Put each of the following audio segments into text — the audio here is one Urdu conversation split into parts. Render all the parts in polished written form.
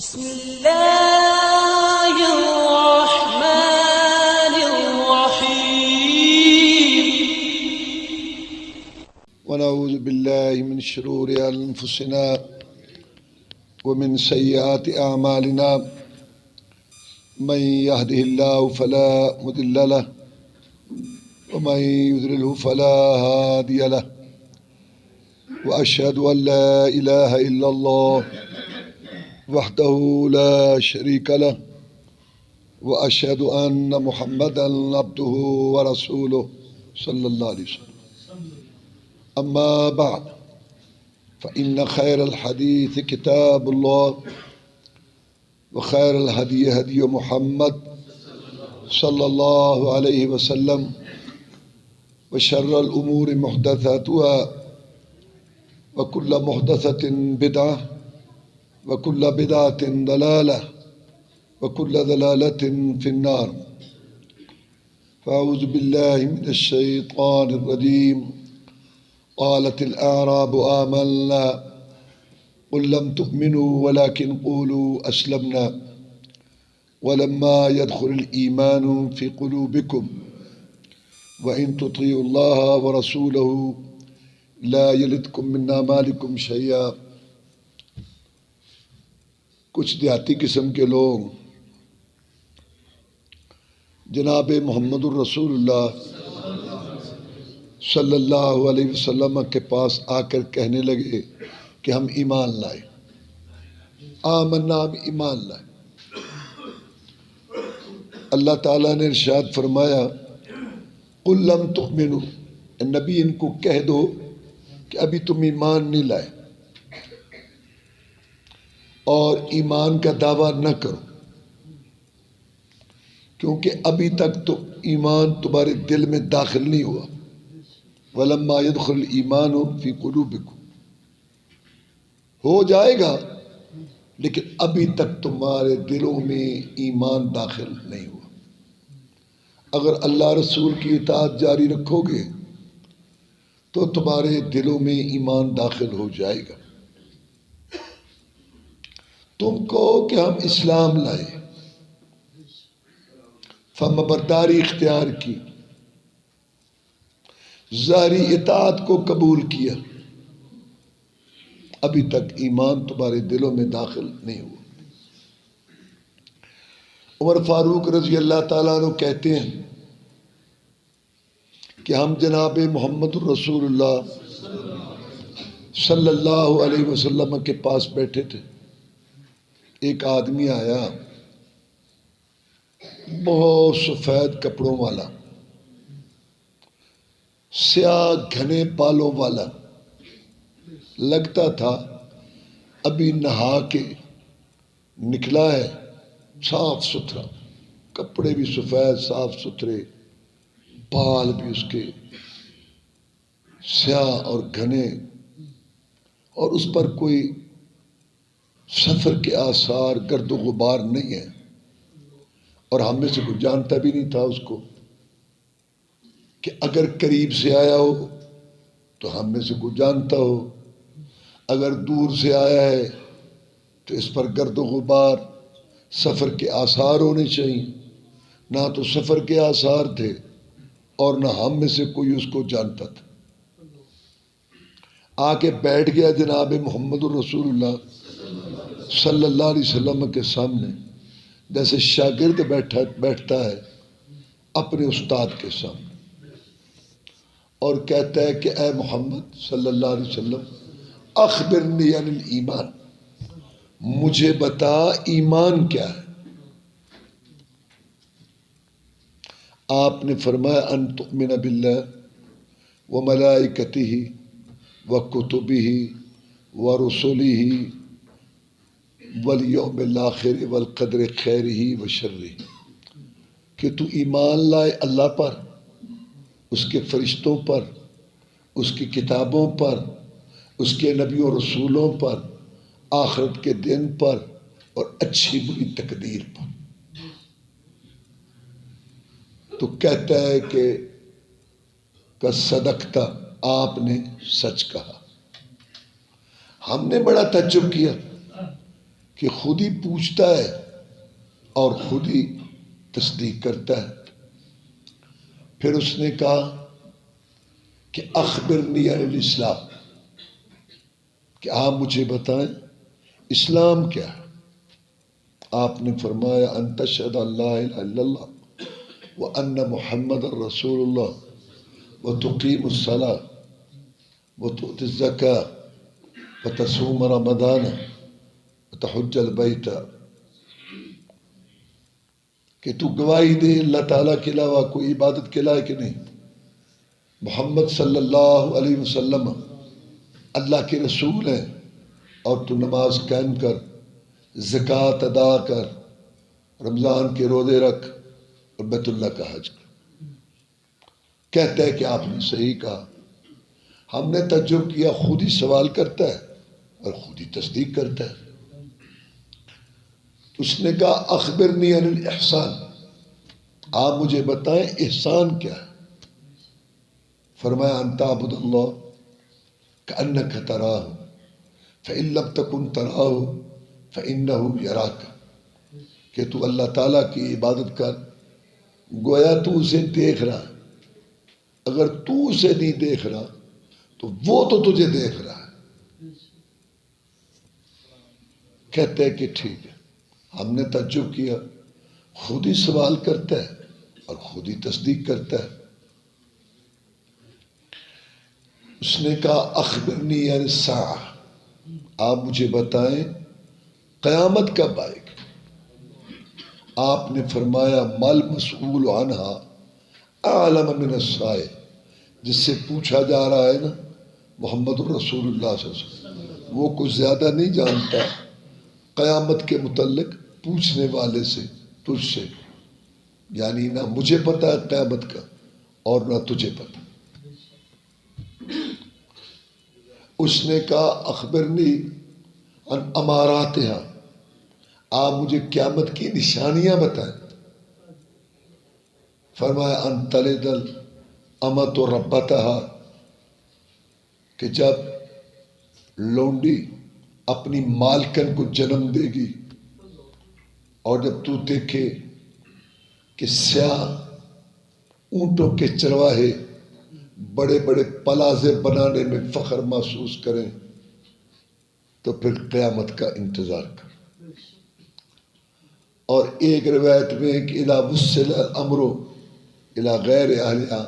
بسم الله الرحمن الرحيم. ونعوذ بالله من شرور أنفسنا ومن سيئات أعمالنا من يهده الله فلا مضل له ومن يضلله فلا هادي له وأشهد أن لا إله إلا الله وحده لا شريك له وأشهد أن محمدا عبده ورسوله صلى الله عليه وسلم. أما بعد فإن خير الحديث كتاب الله وخير الهدي هدي محمد صلى الله عليه وسلم وشر الأمور محدثاتها وكل محدثة بدعة وكل بدعة ضلالة وكل ضلالة في النار. فأعوذ بالله من الشيطان الرجيم. قالت الأعراب آمنا قل لم تؤمنوا ولكن قولوا أسلمنا ولما يدخل الإيمان في قلوبكم وإن تطيعوا الله ورسوله لا يلدكم من أعمالكم شيئا. کچھ دیہاتی قسم کے لوگ جناب محمد الرسول اللہ صلی اللہ علیہ وسلم کے پاس آ کر کہنے لگے کہ ہم ایمان لائے، آمنا، ہم ایمان لائے۔ اللہ تعالیٰ نے ارشاد فرمایا قل لم تؤمنوا، نبی ان کو کہہ دو کہ ابھی تم ایمان نہیں لائے اور ایمان کا دعویٰ نہ کرو، کیونکہ ابھی تک تو ایمان تمہارے دل میں داخل نہیں ہوا۔ وَلَمَّا يَدْخُلِ الْإِيمَانُ فِي قُلُوبِكُمْ، ہو جائے گا لیکن ابھی تک تمہارے دلوں میں ایمان داخل نہیں ہوا۔ اگر اللہ رسول کی اطاعت جاری رکھو گے تو تمہارے دلوں میں ایمان داخل ہو جائے گا۔ تم کہو کہ ہم اسلام لائے، فرمانبرداری اختیار کی، ظاہری اطاعت کو قبول کیا، ابھی تک ایمان تمہارے دلوں میں داخل نہیں ہوا۔ عمر فاروق رضی اللہ تعالیٰ عنہ کہتے ہیں کہ ہم جناب محمد الرسول اللہ صلی اللہ علیہ وسلم کے پاس بیٹھے تھے، ایک آدمی آیا بہت سفید کپڑوں والا، سیاہ گھنے بالوں والا، لگتا تھا ابھی نہا کے نکلا ہے، صاف ستھرا، کپڑے بھی سفید صاف ستھرے، بال بھی اس کے سیاہ اور گھنے، اور اس پر کوئی سفر کے آثار، گرد و غبار نہیں ہے، اور ہم میں سے کوئی جانتا بھی نہیں تھا اس کو، کہ اگر قریب سے آیا ہو تو ہم میں سے کوئی جانتا ہو، اگر دور سے آیا ہے تو اس پر گرد و غبار، سفر کے آثار ہونے چاہیے۔ نہ تو سفر کے آثار تھے اور نہ ہم میں سے کوئی اس کو جانتا تھا۔ آ کے بیٹھ گیا جناب محمد الرسول اللہ صلی اللہ علیہ وسلم کے سامنے، جیسے شاگرد بیٹھتا ہے اپنے استاد کے سامنے، اور کہتا ہے کہ اے محمد صلی اللہ علیہ وسلم اخبرنی عن الایمان، مجھے بتا ایمان کیا ہے؟ آپ نے فرمایا ان تؤمن باللہ وملائکتہ وکتبہ ورسلہ والیوم الآخر والقدر خیرہ وشرہ، کہ تو ایمان لائے اللہ پر، اس کے فرشتوں پر، اس کی کتابوں پر، اس کے نبی و رسولوں پر، آخرت کے دن پر، اور اچھی بری تقدیر پر۔ تو کہتا ہے کہ صدقتا، آپ نے سچ کہا۔ ہم نے بڑا تعجب کیا کہ خود ہی پوچھتا ہے اور خود ہی تصدیق کرتا ہے۔ پھر اس نے کہا کہ اخبرنی عن الاسلام، کہ آپ مجھے بتائیں اسلام کیا ہے۔ آپ نے فرمایا ان تشہد ان لا الہ الا اللہ وان محمد رسول اللہ وتقیم الصلاۃ وتؤتی الزکاۃ وتصوم رمضان وتحج البیت، کہ تو گواہی دے اللہ تعالیٰ کے علاوہ کوئی عبادت کے لائق نہیں، محمد صلی اللہ علیہ وسلم اللہ کے رسول ہیں، اور تو نماز قائم کر، زکوٰۃ ادا کر، رمضان کے روزے رکھ اور بیت اللہ کا حج کر۔ کہتا ہے کہ آپ نے صحیح کہا۔ ہم نے تجربہ کیا، خود ہی سوال کرتا ہے اور خود ہی تصدیق کرتا ہے۔ اس نے کہا اخبرنی عن الاحسان، آپ مجھے بتائیں احسان کیا ہے۔ فرمایا ان تعبد اللہ کأنک تراہ فإن لم تکن تراہ فإنہ یراک، کہ تو اللہ تعالیٰ کی عبادت کر گویا تو اسے دیکھ رہا ہے، اگر تو اسے نہیں دیکھ رہا تو وہ تو تجھے دیکھ رہا ہے۔ کہتے ہیں کہ ٹھیک ہے، ہم نے تعجب کیا، خود ہی سوال کرتا ہے اور خود ہی تصدیق کرتا ہے۔ اس نے کہا اخبرنی عن الساعہ، آپ مجھے بتائیں قیامت کب آئے گی۔ آپ نے فرمایا مل مسئول عنہا اعلم من السائل، جس سے پوچھا جا رہا ہے نا محمد الرسول اللہ صلی اللہ علیہ وسلم، وہ کچھ زیادہ نہیں جانتا قیامت کے متعلق پوچھنے والے سے، تجھ سے، یعنی نہ مجھے پتا ہے قیامت کا اور نہ تجھے پتا۔ اس نے کہا اخبرنی عن اماراتہا، آپ مجھے قیامت کی نشانیاں بتائیں۔ فرمایا ان تلد الامۃ ربتہا، کہ جب لونڈی اپنی مالکن کو جنم دے گی، اور جب تو دیکھے کہ سیاہ اونٹوں کے چرواہے بڑے بڑے پلازے بنانے میں فخر محسوس کریں، تو پھر قیامت کا انتظار کر۔ اور ایک روایت میں کہ اذا وصل الامر الی غیر اہلہا،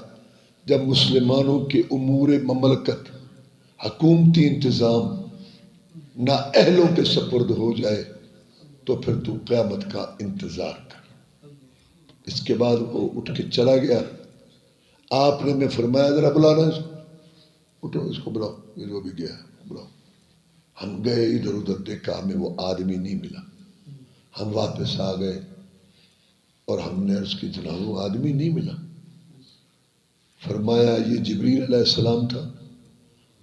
جب مسلمانوں کے امور مملکت، حکومتی انتظام نا اہلوں کے سپرد ہو جائے، تو پھر تو قیامت کا انتظار کر۔ اس کے بعد وہ اٹھ کے چلا گیا۔ آپ نے فرمایا ذرا بلانا اس کو، اٹھو اس کو بلاؤ، یہ جو بھی گیا بلاؤ۔ ہم گئے ادھر ادھر، دیکھا ہمیں وہ آدمی نہیں ملا، ہم واپس آ گئے اور ہم نے عرض کی جناب وہ آدمی نہیں ملا۔ فرمایا یہ جبریل علیہ السلام تھا،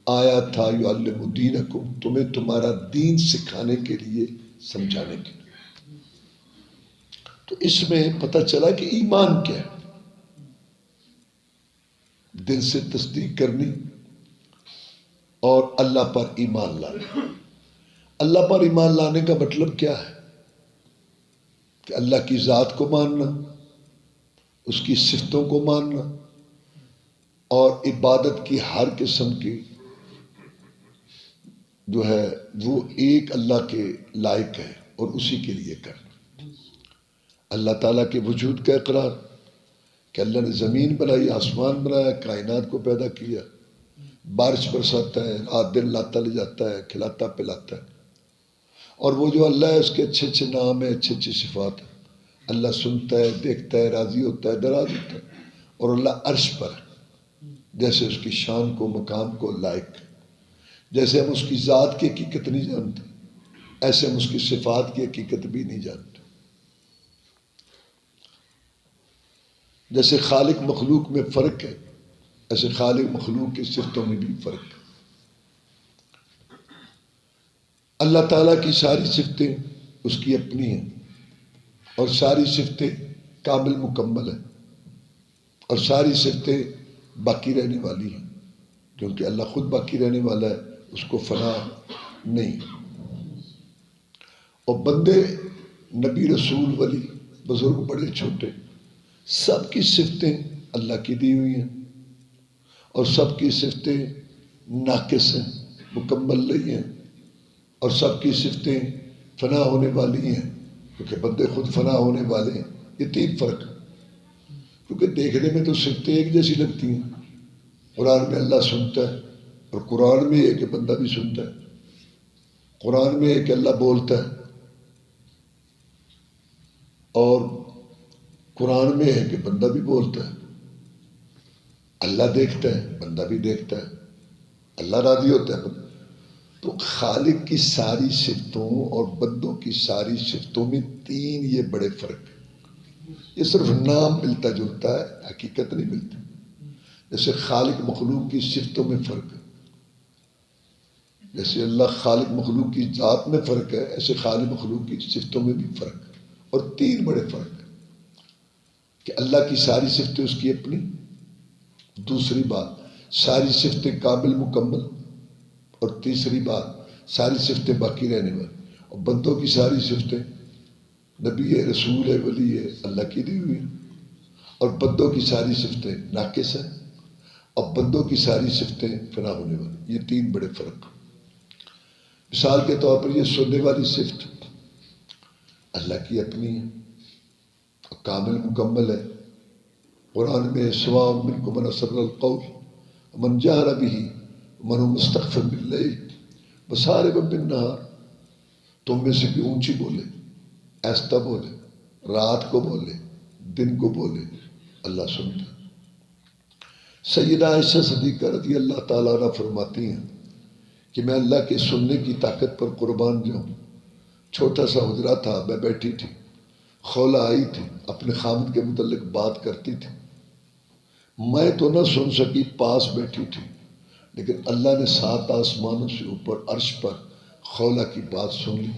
آیا تھا یعلم دینکم، تمہیں تمہارا دین سکھانے کے لیے، سمجھانے کے لیے۔ تو اس میں پتہ چلا کہ ایمان کیا ہے، دل سے تصدیق کرنی اور اللہ پر ایمان لانا۔ اللہ پر ایمان لانے کا مطلب کیا ہے؟ کہ اللہ کی ذات کو ماننا، اس کی صفتوں کو ماننا، اور عبادت کی ہر قسم کی جو ہے وہ ایک اللہ کے لائق ہے اور اسی کے لیے کرنا۔ اللہ تعالیٰ کے وجود کا اقرار کہ اللہ نے زمین بنائی، آسمان بنایا، کائنات کو پیدا کیا، بارش برساتا ہے، رات دن لاتا لے جاتا ہے، کھلاتا پلاتا ہے، اور وہ جو اللہ ہے اس کے اچھے اچھے نام ہیں، اچھے اچھے صفات ہیں۔ اللہ سنتا ہے، دیکھتا ہے، راضی ہوتا ہے، ناراض ہوتا ہے، اور اللہ عرش پر ہے، جیسے اس کی شان کو، مقام کو لائق ہے۔ جیسے ہم اس کی ذات کی حقیقت نہیں جانتے، ایسے ہم اس کی صفات کی حقیقت بھی نہیں جانتے۔ جیسے خالق مخلوق میں فرق ہے، ایسے خالق مخلوق کی صفتوں میں بھی فرق ہے۔ اللہ تعالیٰ کی ساری صفتیں اس کی اپنی ہیں، اور ساری صفتیں کامل مکمل ہیں، اور ساری صفتیں باقی رہنے والی ہیں، کیونکہ اللہ خود باقی رہنے والا ہے، اس کو فنا نہیں۔ اور بندے نبی رسول ولی بزرگ بڑے چھوٹے سب کی صفتیں اللہ کی دی ہوئی ہیں اور سب کی صفتیں ناقص ہیں، مکمل نہیں ہیں، اور سب کی صفتیں فنا ہونے والی ہیں کیونکہ بندے خود فنا ہونے والے ہیں۔ یہ تین فرق ہے، کیونکہ دیکھنے میں تو صفتیں ایک جیسی لگتی ہیں۔ قرآن میں اللہ سنتا ہے اور قرآن میں ہے کہ بندہ بھی سنتا ہے، قرآن میں ہے کہ اللہ بولتا ہے اور قرآن میں ہے کہ بندہ بھی بولتا ہے، اللہ دیکھتا ہے بندہ بھی دیکھتا ہے، اللہ راضی ہوتا ہے بندہ۔ تو خالق کی ساری صفتوں اور بندوں کی ساری صفتوں میں تین یہ بڑے فرق ہیں۔ یہ صرف نام ملتا جلتا ہے، حقیقت نہیں ملتی۔ جیسے خالق مخلوق کی صفتوں میں فرق ہے، جیسے اللہ خالق مخلوق کی ذات میں فرق ہے، ایسے خالق مخلوق کی صفتوں میں بھی فرق ہے۔ اور تین بڑے فرق ہیں کہ اللہ کی ساری صفتیں اس کی اپنی، دوسری بات ساری صفتیں کامل مکمل، اور تیسری بات ساری صفتیں باقی رہنے والی۔ اور بندوں کی ساری صفتیں نبی ہے، رسول ہے، ولی ہے، اللہ کی دی ہوئی ہیں، اور بندوں کی ساری صفتیں ناقص ہیں اور بندوں کی ساری صفتیں فنا ہونے والی۔ یہ تین بڑے فرق۔ مثال کے طور پر یہ سننے والی صفت اللہ کی اپنی ہے اور کامل مکمل ہے۔ قرآن میں سواء منکم من اسر القول ومن جہر بہ ومن هو مستخف باللیل وسارب بالنہار، تم میں سے بھی اونچی بولے، آہستہ بولے، رات کو بولے، دن کو بولے، اللہ سنتا ہے۔ سیدہ عائشہ صدیقہ رضی اللہ تعالیٰ عنہ فرماتی ہیں کہ میں اللہ کے سننے کی طاقت پر قربان جاؤں، چھوٹا سا حجرہ تھا، میں بیٹھی تھی، خولہ آئی تھی، اپنے خامد کے متعلق بات کرتی تھی، میں تو نہ سن سکی، پاس بیٹھی تھی، لیکن اللہ نے 7 آسمانوں سے اوپر عرش پر خولہ کی بات سن لی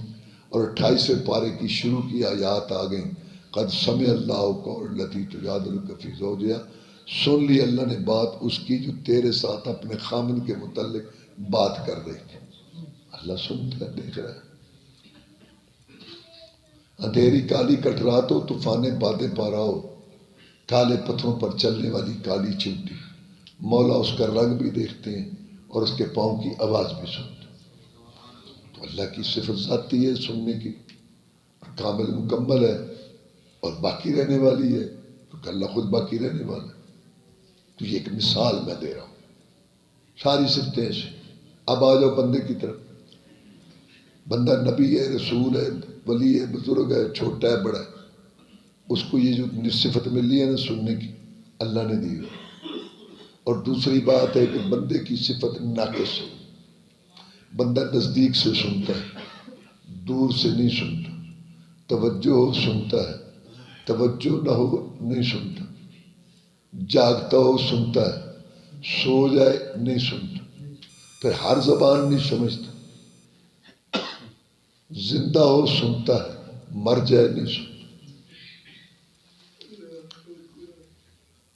اور 28ویں پارے کی شروع کی آیات آ گئیں۔ قد سمع اللہ قول التی تجادلک فی زوجہا، سن لی اللہ نے بات اس کی جو تیرے ساتھ اپنے خامد کے متعلق بات کر رہی تھی۔ اللہ سنتا ہے، دیکھ رہا ہے۔ اندھیری کالی کٹرات ہو، طوفانے بادیں پارا ہو، کالے پتھروں پر چلنے والی کالی چمٹی، مولا اس کا رنگ بھی دیکھتے ہیں اور اس کے پاؤں کی آواز بھی سنتے ہیں۔ تو اللہ کی صفت ذاتی ہے سننے کی، کامل مکمل ہے اور باقی رہنے والی ہے کیونکہ اللہ خود باقی رہنے والا ہے۔ تو یہ ایک مثال میں دے رہا ہوں، ساری صفتیں ایسے۔ اب آ جاؤ بندے کی طرف۔ بندہ نبی ہے، رسول ہے، ولی ہے، بزرگ ہے، چھوٹا ہے، بڑا ہے، اس کو یہ جو صفت ملی ہے نا سننے کی، اللہ نے دی ہے۔ اور دوسری بات ہے کہ بندے کی صفت ناقص ہے، بندہ نزدیک سے سنتا ہے، دور سے نہیں سنتا، توجہ ہو سنتا ہے، توجہ نہ ہو نہیں سنتا، جاگتا ہو سنتا ہے، سو جائے نہیں سنتا، پھر ہر زبان نہیں سمجھتا، زندہ ہو سنتا ہے، مر جائے نہیں سنتا۔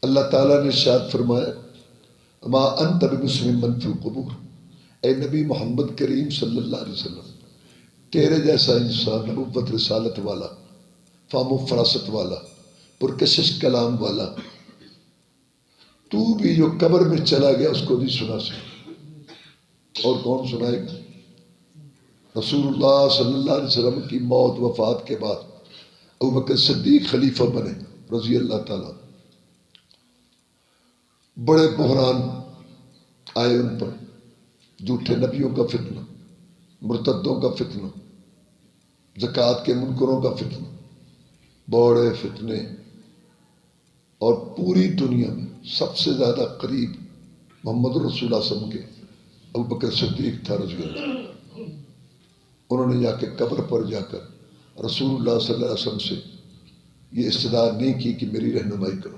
اللہ تعالیٰ نے ارشاد فرمایا ما انت بمسمع من فی القبور، اے نبی محمد کریم صلی اللہ علیہ وسلم، تیرے جیسا انسان نبوت رسالت والا، فہم و فراست والا، پرکشش کلام والا، تو بھی جو قبر میں چلا گیا اس کو نہیں سنا سکتا۔ اور کون سنائے گا؟ رسول اللہ صلی اللہ علیہ وسلم کی موت وفات کے بعد ابوبکر صدیق خلیفہ بنے رضی اللہ تعالیٰ، بڑے بحران آئے ان پر، جھوٹے نبیوں کا فتنہ، مرتدوں کا فتنہ، زکوٰۃ کے منکروں کا فتنہ، بڑے فتنے، اور پوری دنیا میں سب سے زیادہ قریب محمد رسول اللہ صلی اللہ علیہ وسلم کے ابوبکر صدیق تھا رضی اللہ عنہ۔ انہوں نے جا کے قبر پر جا کر رسول اللہ صلی اللہ علیہ وسلم سے یہ استدعا نہیں کی کہ میری رہنمائی کرو،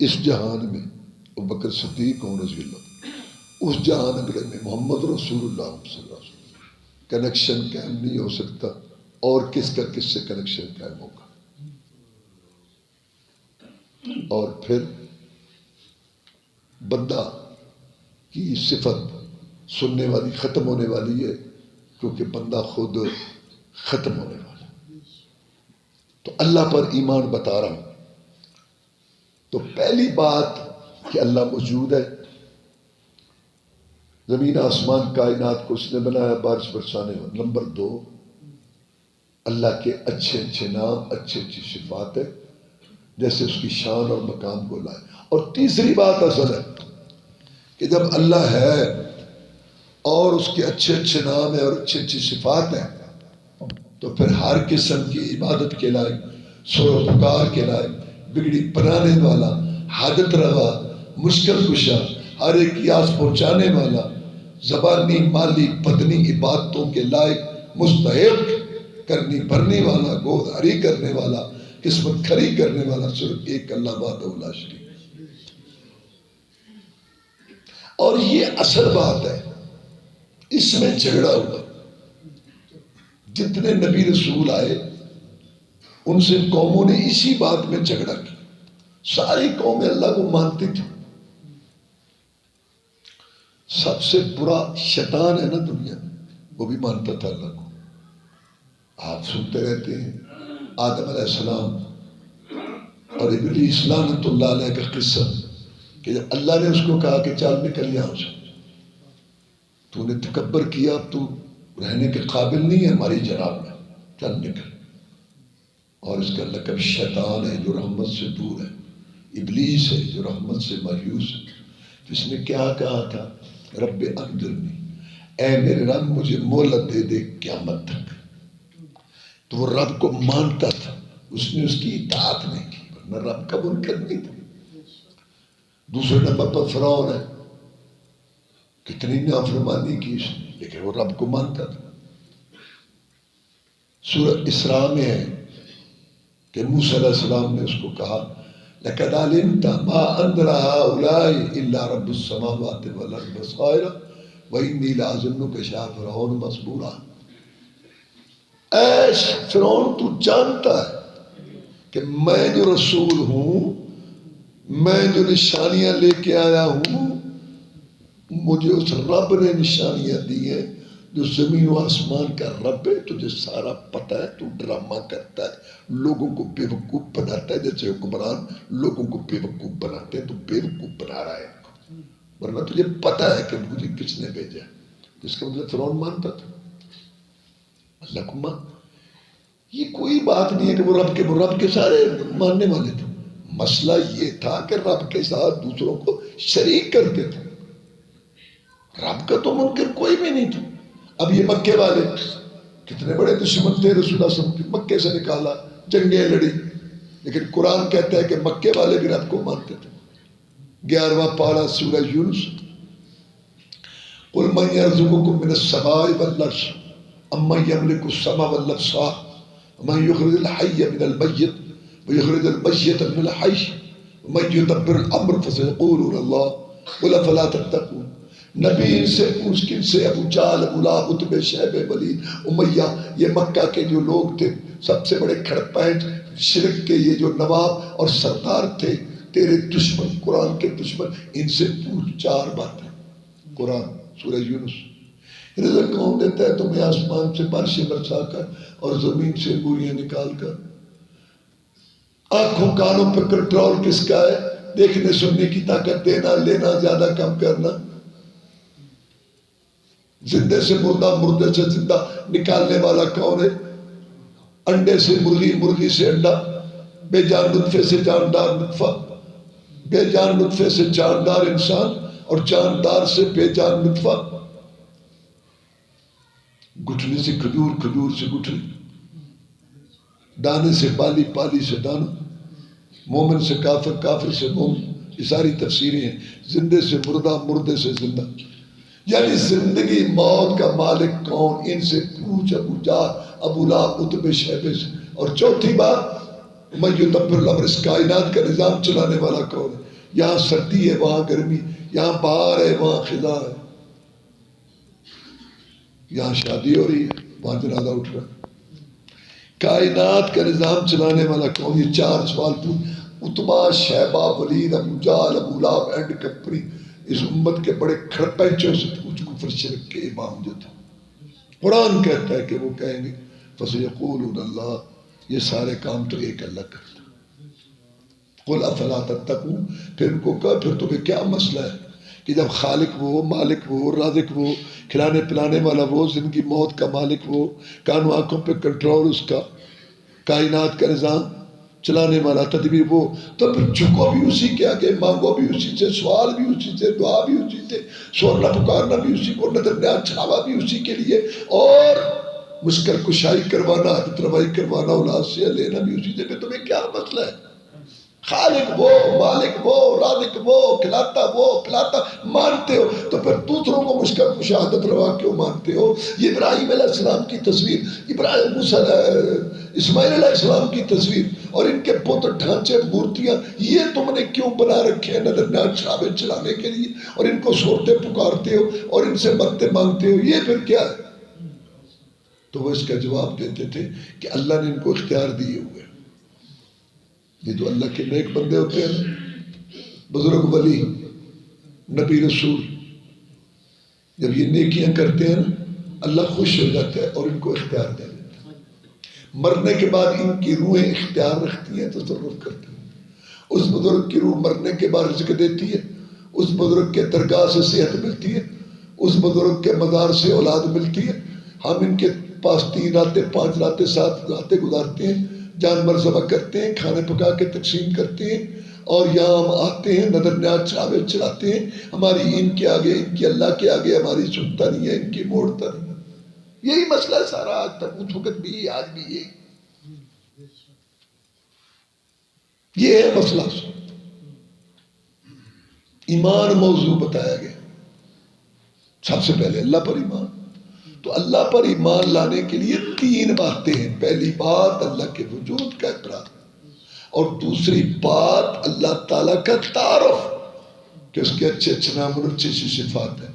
اس جہان میں ابوبکر صدیق ہوں رضی اللہ عنہ، اس جہان اگلے میں محمد رسول اللہ صلی اللہ علیہ وسلم، کنیکشن قائم نہیں ہو سکتا، اور کس کا کس سے کنیکشن قائم ہوگا؟ اور پھر بندہ کی صفت سننے والی ختم ہونے والی ہے کیونکہ بندہ خود ختم ہونے والا. تو اللہ پر ایمان بتا رہا ہوں. تو پہلی بات کہ اللہ موجود ہے، زمین آسمان کائنات کو اس نے بنایا بارش برسانے والا. نمبر 2، اللہ کے اچھے اچھے نام، اچھی اچھی صفات ہے جیسے اس کی شان اور مقام کو لائے. اور تیسری بات اصل ہے کہ جب اللہ ہے اور اس کے اچھے اچھے نام ہیں اور اچھی اچھی صفات ہیں تو پھر ہر قسم کی عبادت کے لائق، سر و پکار کے لائق، بگڑی بنانے والا، حاجت روا، مشکل کشا، ہر ایک کی آس پہنچانے والا، زبانی مالی بدنی عبادتوں کے لائق، مستحق، کرنی بھرنے والا، گوداری کرنے والا، قسمت کھری کرنے والا صرف ایک اللہ وحدہ لا شریک. اور یہ اصل بات ہے، اس میں جھگڑا ہوا. جتنے نبی رسول آئے ان سے قوموں نے اسی بات میں جھگڑا کیا. ساری قومیں اللہ کو مانتی تھی. سب سے برا شیطان ہے نا دنیا میں، وہ بھی مانتا تھا اللہ کو. آپ سنتے رہتے ہیں آدم علیہ السلام اور ابلیس لعنت اللہ علیہ کا قصہ کہ جب اللہ نے اس کو کہا کہ چل نکل یہاں سے، تو نے تکبر کیا، اب تو رہنے کے قابل نہیں ہے ہماری جناب میں، چل نکل. اور اس کا لقب شیطان ہے جو رحمت سے دور ہے، ابلیس ہے جو رحمت سے مایوس ہے. تو اس نے کیا کہا تھا؟ رب انظرنی، اے میرے رب مجھے مہلت دے دے قیامت تک. تو وہ رب کو مانتا تھا، اس نے اس کی اطاعت نہیں کی، ورنہ رب کا منکر نہیں تھا. دوسرے نمبر پر فرعون ہے، کتنی نافرمانی کی اس نے، لیکن وہ رب کو مانتا تھا. سورہ اسراء میں ہے کہ موسیٰ علیہ السلام نے اس کو کہا لَقَدْ عَلِمْتَ مَا أَنزَلَ هَٰؤُلَاءِ إِلَّا رَبُّ السَّمَاوَاتِ وَالْأَرْضِ بَصَائِرَ وَإِنِّي لَأَظُنُّكَ يَا فِرْعَوْنُ مَثْبُورًا. اے فرعون، تو جانتا ہے کہ میں جو رسول ہوں، میں جو نشانیاں لے کے آیا ہوں، مجھے اس رب نے نشانیاں دی ہیں جو زمین و آسمان کا رب ہے. تجھے سارا پتہ ہے، تو ڈرامہ کرتا ہے، لوگوں کو بے وقوف بناتا ہے. جیسے حکمران لوگوں کو بے وقوف بناتے ہیں، تو بے وقوف بنا رہا ہے ان کو، ورنہ تجھے پتہ ہے کہ مجھے کس نے بھیجا. جس کا مطلب فرعون مانتا تھا اللہ کو. یہ کوئی بات نہیں ہے کہ وہ رب کے سارے ماننے والے تھے. مسئلہ یہ تھا کہ رب کے ساتھ دوسروں کو شریک کرتے تھے. رب کا تو منکر کوئی بھی نہیں تھا. اب یہ مکے والے کتنے بڑے دشمن تھے رسول اللہ صلی اللہ علیہ وسلم، مکے سے نکالا، جنگیں لڑی، لیکن قرآن کہتا ہے کہ مکے والے بھی رب کو مانتے تھے. 11واں پارہ سورہ یونس، قُلْ مَنْ يَرْزُقُكُم مِّنَ السَّمَاءِ وَالْأَرْضِ أَمَّن يَمْلِكُ السَّمْعَ وَالْأَبْصَارَ وَمَن يُخْرِجُ الْحَيَّ مِنَ الْمَيِّتِ وَيُخْرِجُ الْمَيِّتَ مِنَ الْحَيِّ وَمَن يُدَبِّرُ الْأَمْرَ فَسَيَقُولُونَ اللَّهُ قُلْ أَفَلَا تَتَّقُونَ. نبی ان سے پوچھ، کن سے؟ ابو جہل، ابو لہب، عتبہ، شیبہ، ولید، امیہ، یہ مکہ کے جو لوگ تھے سب سے بڑے کھڑپینٹ شرک کے یہ جو نواب اور سردار تھے، تیرے دشمن، قرآن کے دشمن، ان سے پوچھ 4 باتیں. قرآن سورہ یونس. رزق کون دیتا ہے تمہیں؟ آسمان سے بارشیں برسا کر اور زمین سے انگوریاں نکال کر. آنکھوں کانوں پہ کنٹرول کس کا ہے؟ دیکھنے سننے کی طاقت دینا، لینا، زیادہ کم کرنا. زندے سے مردہ، مردے سے زندہ نکالنے والا کون ہے؟ انڈے سے مرغی، مرغی سے انڈا، بے جان نطفے سے جاندار نطفہ، بے جان نطفے سے جاندار انسان، اور جاندار سے بے جان نطفہ. گٹھلی سے کھجور، کھجور سے گٹھلی، دانے سے بالی، بالی سے دانہ، مومن سے کافر، کافر سے مومن. یہ ساری تفسیریں ہیں. زندے سے مردہ، مردے سے زندہ، یعنی زندگی موت کا مالک کون؟ ان سے پوچھ ابو جہل، ابو لہب، عتبہ، شیبہ سے. اور چوتھی بات، من یدبر الامر، اس کائنات کا نظام چلانے والا کون ہے؟ یہاں سردی ہے، وہاں گرمی، یہاں بہار ہے، وہاں خزاں ہے، یہاں شادی ہو رہی ہے، وہاں جنازہ اٹھ رہا ہے. کائنات کا نظام چلانے والا کون؟ یہ 4 سوال پوچھ. عتبہ، شیبہ، ولید، ابو جہل، ابو لہب اینڈ کمپنی، اس امت کے بڑے کھڑپینچوں سے پوچھ، کفر شرک کے امام جو تھے. قرآن کہتا ہے کہ وہ کہیں گے فسیقولون اللہ، یہ سارے کام تو ایک اللہ کرتا۔ قل افلا تتقون، پھر ان کو کہا پھر تمہیں کیا مسئلہ ہے کہ جب خالق وہ، مالک وہ، رازق وہ، کھلانے پلانے والا وہ، زندگی موت کا مالک وہ، کانوں آنکھوں پہ کنٹرول اس کا، کائنات کا نظام چلانے والا، تدبیر وہ، تو پھر جھکو بھی اسی کے آگے، مانگو بھی اسی سے، سوال بھی اسی سے، دعا بھی اسی سے، سورنا پکارنا بھی اسی کو، نظر نیاز چڑھاوا بھی اسی کے لیے، اور مشکل کشائی کروانا، حاجت روائی کروانا، اولاد سے لینا بھی اسی سے۔ پھر تمہیں کیا مسئلہ ہے؟ خالق وہ، مالک وہ، رازق وہ، کھلاتا وہ، پلاتا مانتے ہو تو پھر دوسروں کو مشکل مشاہدت روا کیوں مانتے ہو؟ یہ ابراہیم علیہ السلام کی تصویر، اسماعیل علیہ السلام کی تصویر، اور ان کے بت ڈھانچے مورتیاں، یہ تم نے کیوں بنا رکھے ہیں نظر نیاز چڑھاوے چلانے کے لیے، اور ان کو صورتیں پکارتے ہو اور ان سے مددیں مانگتے ہو، یہ پھر کیا ہے؟ تو وہ اس کا جواب دیتے تھے کہ اللہ نے ان کو اختیار دیے ہوئے، یہ جو اللہ کے نیک بندے ہوتے ہیں نا، بزرگ ولی نبی رسول، جب یہ نیکیاں کرتے ہیں نا اللہ خوش ہو جاتا ہے اور ان کو اختیار دے دیتا ہے۔ مرنے کے بعد ان کی روحیں اختیار رکھتی ہیں، تصرف کرتی ہیں۔ اس بزرگ کی روح مرنے کے بعد رزق دیتی ہے، اس بزرگ کے درگاہ سے صحت ملتی ہے، اس بزرگ کے مزار سے اولاد ملتی ہے۔ ہم ان کے پاس 3 راتیں 5 راتیں 7 راتیں گزارتے ہیں، جانور ذبح کرتے ہیں، کھانے پکا کے تقسیم کرتے ہیں، اور یہاں ہم آتے ہیں، نظر نیاز چڑھاوے چڑھاتے ہیں، ہماری ان کے آگے، ان کی اللہ کے آگے ہماری سنتا نہیں ہے، ان کی موڑتا نہیں ہے۔ یہی مسئلہ ہے سارا، آج تک، اس وقت بھی، آج بھی یہ ہے مسئلہ۔ ایمان موضوع بتایا گیا، سب سے پہلے اللہ پر ایمان۔ تو اللہ پر ایمان لانے کے لیے 3 باتیں ہیں۔ پہلی بات اللہ کے وجود کا اقرار، اور دوسری بات اللہ تعالیٰ کا تعارف کہ اس کے اچھے اچھے نام اور اچھی اچھی صفات ہیں۔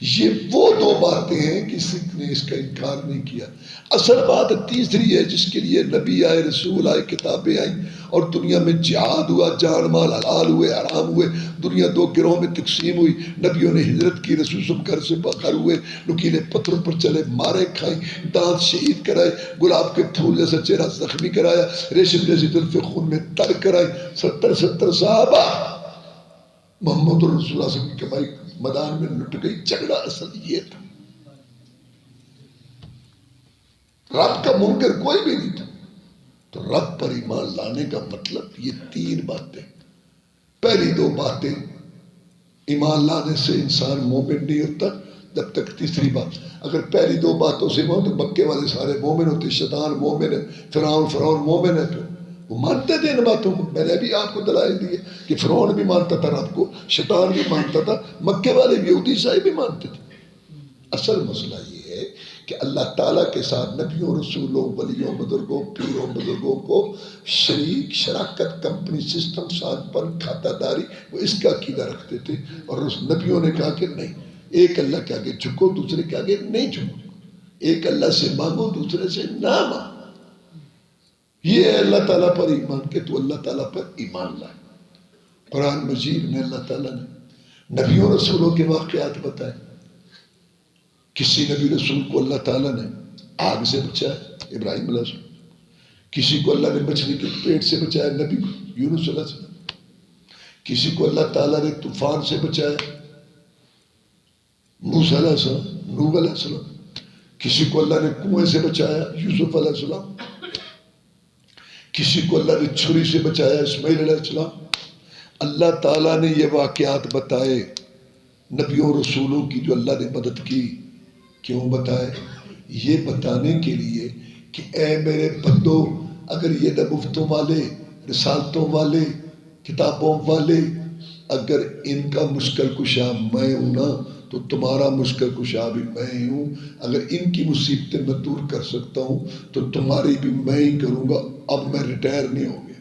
یہ وہ 2 باتیں ہیں، کسی نے اس کا انکار نہیں کیا۔ اصل بات تیسری ہے جس کے لیے نبی آئے، رسول آئے، کتابیں آئیں، اور دنیا میں جہاد ہوا، جان مال حلال ہوئے، حرام ہوئے، دنیا 2 گروہوں میں تقسیم ہوئی، نبیوں نے ہجرت کی، رسول صلی اللہ علیہ وسلم گھر سے باہر ہوئے، نکیلے پتھروں پر چلے، مارے کھائیں، دانت شہید کرائے، گلاب کے پھول جیسا چہرہ زخمی کرایا، ریشم جیسی زلفیں خون میں تر کرائی، 70 صحابہ محمد رسول اللہ صلی اللہ علیہ وسلم کی کمائی میدان میں لٹ گئی۔ جھگڑا اصل یہ تھا، رب کا منکر کوئی بھی نہیں تھا۔ تو رب پر ایمان لانے کا مطلب یہ 3 باتیں۔ پہلی 2 باتیں، ایمان لانے سے انسان مومن نہیں ہوتا جب تک تیسری بات، اگر پہلی 2 باتوں سے مومن، تو مکے والے سارے مومن ہوتے، شیطان مومن ہے، فرعون مومن ہے، پھر وہ مانتے تھے ان باتوں کو۔ میں نے بھی آپ کو دلائل دیے کہ فرعون بھی مانتا تھا رب کو، شیطان بھی مانتا تھا، مکے والے بھی، یہودی عیسائی بھی مانتے تھے۔ اصل مسئلہ یہ ہے کہ اللہ تعالیٰ کے ساتھ نبیوں، رسولوں، ولیوں، بزرگوں، پیروں، بزرگوں کو شریک، شراکت، کمپنی سسٹم، ساتھ پر کھاتہ داری، وہ اس کا عقیدہ رکھتے تھے۔ اور اس نبیوں نے کہا کہ نہیں، ایک اللہ کے آگے جھکو، دوسرے کے آگے نہیں جھکو، ایک اللہ سے مانگو، دوسرے سے نہ مانگو۔ یہ ہے اللہ تعالیٰ پر ایمان، کہ تو اللہ تعالیٰ پر ایمان لائے۔ قرآن مجید میں اللہ تعالیٰ نے نبیوں رسولوں کے واقعات بتائے۔ کسی نبی رسول کو اللہ تعالیٰ نے آگ سے بچایا، ابراہیم علیہ السلام، کسی کو اللہ نے مچھلی کے پیٹ سے بچایا، نبی کو یونس علیہ السلام، کسی کو اللہ تعالیٰ نے طوفان سے بچایا، موسیٰ علیہ السلام، نوح علیہ السلام، کسی کو اللہ نے کنویں سے بچایا، یوسف علیہ السلام، کسی کو اللہ نے چھری سے بچایا، اسماعیل علیہ السلام۔ اللہ تعالیٰ نے یہ واقعات بتائے نبیوں رسولوں کی جو اللہ نے مدد کی۔ کیوں بتائے؟ یہ بتانے کے لیے کہ اے میرے بندو، اگر یہ نبوتوں والے، رسالتوں والے، کتابوں والے، اگر ان کا مشکل کشا میں ہوں نا، تو تمہارا مشکل کشا بھی میں ہی ہوں۔ اگر ان کی مصیبتیں میں دور کر سکتا ہوں تو تمہاری بھی میں ہی کروں گا۔ اب میں ریٹائر نہیں ہو گیا۔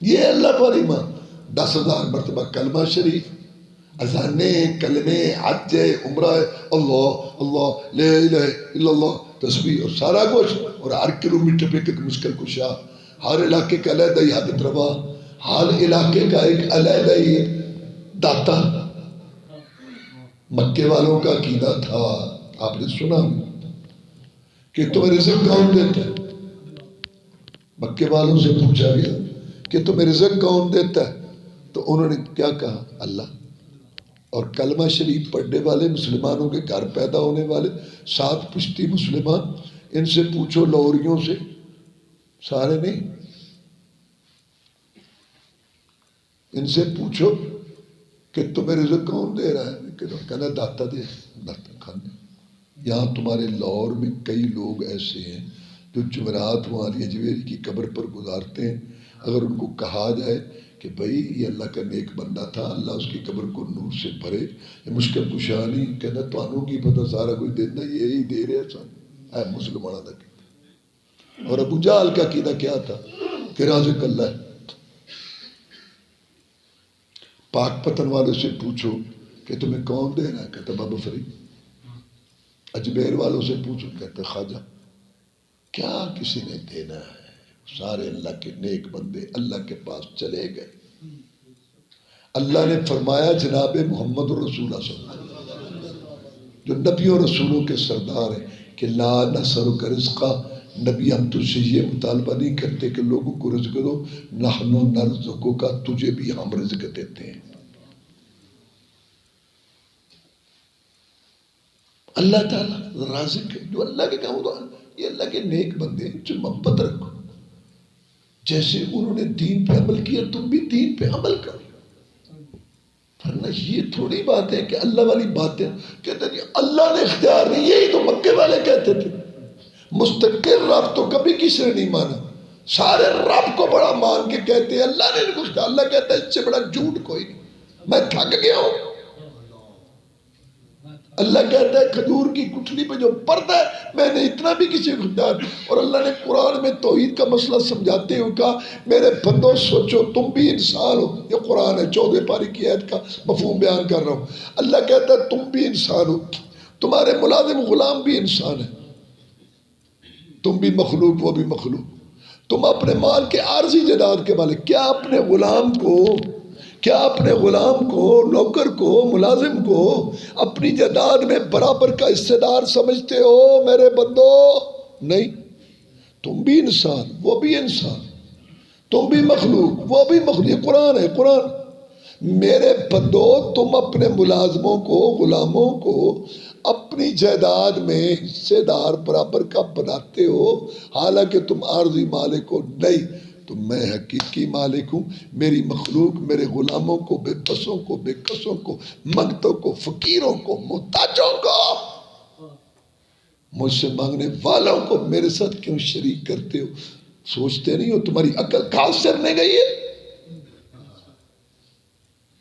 یہ اللہ پر ایمان۔ 10,000 مرتبہ کلمہ شریف، اذانیں، کلمے، حج، عمرہ، اللہ اللہ، لا الہ الا اللہ، تسبیح اور سارا کچھ، اور ہر کلومیٹر پہ ایک مشکل کشا، ہر علاقے کا علیحدہ ہی حاجت روا، ہر علاقے کا ایک علیحدہ ہی داتا۔ مکے والوں کا عقیدہ تھا، آپ نے سنا، کہ تمہیں رزق کون دیتا ہے؟ مکے والوں سے پوچھا گیا کہ تمہیں رزق کون دیتا ہے؟ تو انہوں نے کیا کہا؟ اللہ۔ اور کلمہ شریف پڑھنے والے مسلمانوں کے گھر پیدا ہونے والے 7 پشتی مسلمان، ان سے پوچھو لوریوں سے، سارے نہیں، ان سے پوچھو کہ تمہیں رزق کون دے رہا ہے؟ کہنا داتا دے، داتا کھانے۔ یہاں تمہارے لاہور میں کئی لوگ ایسے ہیں جو جمعرات وہاں علی اجویری کی قبر پر گزارتے ہیں، اگر ان کو کہا جائے کہ بھائی یہ اللہ کا نیک بندہ تھا، اللہ اس کی قبر کو نور سے بھرے، یہ مشکل کشا نہیں، کہنا تو انہوں کی پتہ سارا کچھ دینا یہی دے رہے سن اے مسلمانہ تک۔ اور ابو جہل کا عقیدہ کیا تھا کہ رازق اللہ ہے۔ پاک پتن والوں سے پوچھو کہ تمہیں کون دے رہا ہے؟ کہتا بابا فرید۔ اجمیر والوں سے پوچھو، کہتے خواجہ۔ کیا کسی نے دینا ہے؟ سارے اللہ کے نیک بندے اللہ کے پاس چلے گئے۔ اللہ نے فرمایا جناب محمد رسول اللہ صلی اللہ علیہ وسلم جو نبیوں رسولوں کے سردار ہیں کہ لا نسألک رزقا، نبی ہم تجھ سے یہ مطالبہ نہیں کرتے کہ لوگوں کو رزق دو، نحن نرزقک، تجھے بھی ہم رزق دیتے ہیں۔ اللہ تعالیٰ رازق ہے، جو اللہ کے کام دو، یہ اللہ کے نیک بندے ہیں، جو محبت رکھو۔ جیسے انہوں نے دین پہ عمل کیا، تم بھی دین پہ عمل کرو۔ ورنہ یہ تھوڑی بات ہے کہ اللہ والی باتیں کہتے ہیں اللہ نے اختیار نہیں، یہی تو مکے والے کہتے تھے۔ مستقل رب تو کبھی کسی نے نہیں مانا، سارے رب کو بڑا مان کے کہتے ہیں اللہ نے کچھ کہا۔ اللہ کہتا ہے اس سے بڑا جھوٹ کوئی نہیں، میں تھک گیا ہوں۔ اللہ کہتا ہے کھجور کی گٹھلی پہ جو پردہ ہے میں نے اتنا بھی کسی کو اختیار۔ اور اللہ نے قرآن میں توحید کا مسئلہ سمجھاتے ہوئے کہا میرے بندوں سوچو تم بھی انسان ہو۔ یہ قرآن ہے 14 پاری کی آیت کا مفہوم بیان کر رہا ہوں۔ اللہ کہتا ہے تم بھی انسان ہو، تمہارے ملازم غلام بھی انسان ہے، تم بھی مخلوق وہ بھی مخلوق۔ تم اپنے مال کے عارضی جائیداد کے مالک، کیا اپنے غلام کو نوکر کو ملازم کو اپنی جائیداد میں برابر کا حصہ دار سمجھتے ہو میرے بندو؟ نہیں، تم بھی انسان وہ بھی انسان، تم بھی مخلوق وہ بھی مخلوق۔ یہ قرآن ہے، قرآن۔ میرے بندو تم اپنے ملازموں کو غلاموں کو اپنی جائیداد میں حصے دار برابر کا بناتے ہو، حالانکہ تم عارضی مالک ہو۔ نہیں، تو میں حقیقی مالک ہوں۔ میری مخلوق میرے غلاموں کو، بے بسوں کو، بے کسوں کو، منگتوں کو، فقیروں کو، محتاجوں کو، مجھ سے مانگنے والوں کو میرے ساتھ کیوں شریک کرتے ہو؟ سوچتے نہیں ہو تمہاری عقل گھاس چرنے گئی ہے؟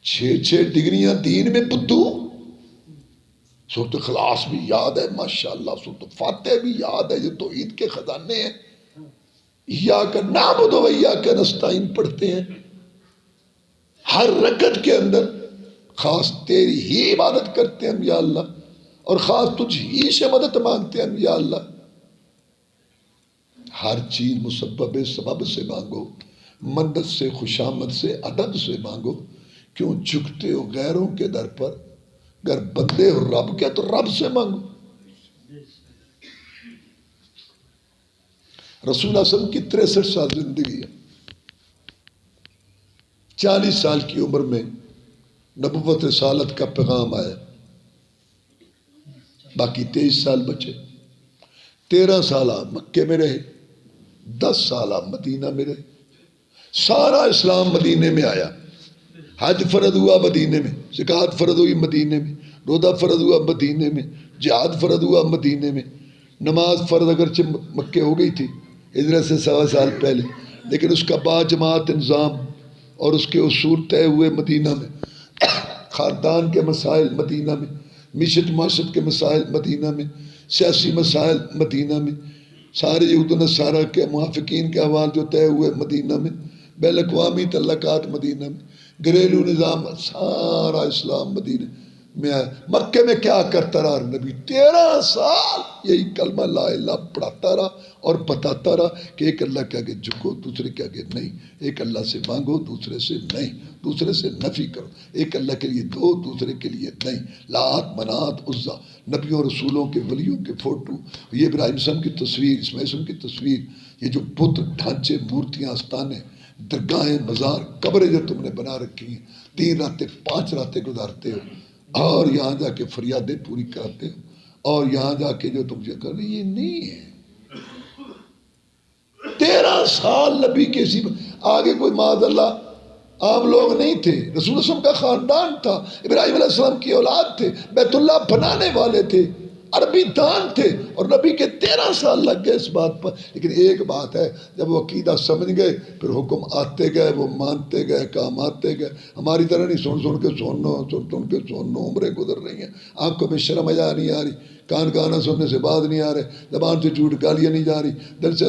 6 ڈگریاں دین میں بدھو۔ سورۃ اخلاص بھی یاد ہے ماشاءاللہ، سورۃ فاتح بھی یاد ہے، یہ توحید کے خزانے ہیں۔ ایاک نعبد و ایاک نستعین پڑھتے ہیں، ہر رکعت کے اندر خاص تیری ہی عبادت کرتے ہیں ہم یا اللہ، اور خاص تجھ ہی سے مدد مانگتے ہیں ہم یا اللہ۔ ہر چیز مسبب سبب سے مانگو، منت سے، خوشامد سے، ادب سے مانگو۔ کیوں جھکتے ہو غیروں کے در پر؟ اگر بندے ہو رب کے تو رب سے مانگو۔ رسول اللہ صلی اللہ علیہ وسلم کی 63 سال زندگی ہے، 40 سال کی عمر میں نبوت رسالت کا پیغام آیا، باقی 23 سال بچے۔ 13 سال آپ مکے میں رہے، 10 سال آپ مدینہ میں رہے۔ سارا اسلام مدینے میں آیا، حج فرض ہوا مدینے میں، زکوٰۃ فرض ہوئی مدینے میں، روزہ فرض ہوا مدینے میں، جہاد فرض ہوا مدینے میں۔ نماز فرض اگرچہ مکے ہو گئی تھی ہجرت سے 1.25 سال پہلے، لیکن اس کا باجماعت انظام اور اس کے اصول طے ہوئے مدینہ میں۔ خاندان کے مسائل مدینہ میں، معیشت معاشرت کے مسائل مدینہ میں، سیاسی مسائل مدینہ میں، سارے یہود و نصارہ کے موافقین کے احوال جو طے ہوئے مدینہ میں، بین الاقوامی تعلقات مدینہ میں، گھریلو نظام، سارا اسلام مدینہ۔ میں مکے میں کیا کرتا رہا نبی؟ 13 سال یہی کلمہ لا الہ پڑھاتا رہا اور بتاتا رہا کہ ایک اللہ کے آگے جھکو، دوسرے کے آگے نہیں، ایک اللہ سے مانگو، دوسرے سے نہیں، دوسرے سے نفی کرو، ایک اللہ کے لیے دو، دوسرے کے لیے نہیں، لات منات عزا، نبیوں رسولوں کے ولیوں کے فوٹو، یہ ابراہیم السلام کی تصویر، اسماعیل السلام کی تصویر، یہ جو بت ڈھانچے مورتیاں آستانے درگاہیں مزار قبریں جو تم نے بنا رکھی ہیں، 3 راتیں 5 راتیں گزارتے ہو اور یہاں جا کے فریادیں پوری کراتے ہو اور یہاں جا کے جو تم کر رہے، یہ نہیں ہے۔ 13 سال نبی کے اسی آگے کوئی معاذ اللہ عام لوگ نہیں تھے، رسول اللہ صلی اللہ علیہ وسلم کا خاندان تھا، ابراہیم علیہ السلام کی اولاد تھے، بیت اللہ بنانے والے تھے، عربی دان تھے، اور نبی کے 13 سال لگ گئے اس بات پر۔ لیکن ایک بات ہے، جب وہ عقیدہ سمجھ گئے پھر حکم آتے گئے، وہ مانتے گئے، کام آتے گئے۔ ہماری طرح نہیں سن کے سنو عمریں گزر رہی ہیں، آنکھوں میں شرم حیا نہیں آ رہی، کان گانا سننے سے بات نہیں آ رہے، زبان سے جھوٹ گالیاں نہیں جا رہی، دل سے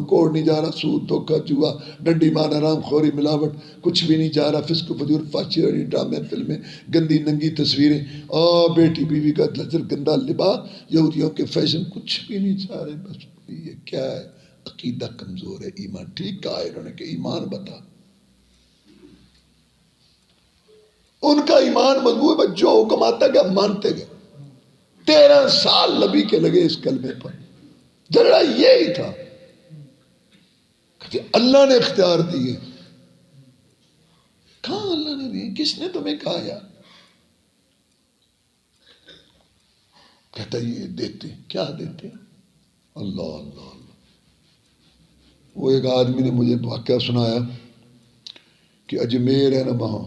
کوڑ نہیں جا رہا، سود دھوکہ جوا ڈنڈی مان حرام خوری ملاوٹ کچھ بھی نہیں جا رہا، فسق فجور فحاشی ڈرامے فلمیں گندی ننگی تصویریں اور بیٹی بیوی کا لچر گندا لباس، یہودیوں کے فیشن، کچھ بھی نہیں چاہ رہے۔ بس یہ کیا ہے؟ عقیدہ کمزور ہے، ایمان ٹھیک کہا ہے انہوں نے کہ ایمان بتا۔ ان کا ایمان مضبوط ہے، جو حکم آتا گیا مانتے گئے۔ 13 سال نبی کے لگے اس کلمے پر۔ جھگڑا یہی تھا کہ اللہ نے اختیار دیے، کہاں اللہ نے دیے؟ کس نے تمہیں کہا یار؟ کہتا یہ دیتے، کیا دیتے؟ اللہ اللہ اللہ۔ وہ ایک آدمی نے مجھے واقعہ سنایا کہ اجمیر ہے نا وہاں،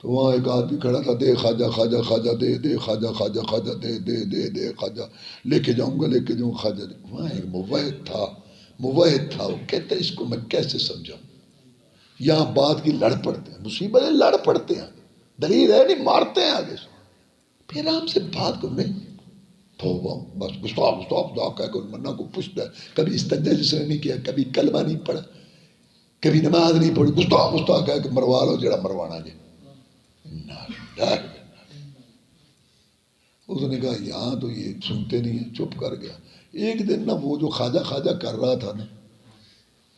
تو وہاں ایک آدمی کھڑا تھا، دے خواجہ خواجہ خواجہ دے دے خواجہ خواجہ خواجہ دے دے دے دے خواجہ، لے کے جاؤں گا لے کے جاؤں خواجہ دے۔ وہاں ایک موحد تھا، وہ کہتا ہے اس کو میں کیسے سمجھاؤں؟ یہاں بات کی لڑ پڑتے ہیں، مصیبت ہے، لڑ پڑتے ہیں، دلیل ہے نہیں، مارتے ہیں آگے سے، پھر ہم سے بات کو نہیں توبہ بس گستاخ کہہ کر مرنا کو پوچھتا ہے، کبھی استنجا جس نے نہیں کیا، کبھی کلمہ نہیں پڑھا، کبھی نماز نہیں پڑھی، گستاخ کہہ کے مروا لو جڑا مروانا جی۔ اس نے کہا یہاں تو یہ سنتے نہیں ہیں، چپ کر گیا۔ ایک دن نا وہ جو خواجہ خواجہ کر رہا تھا نا،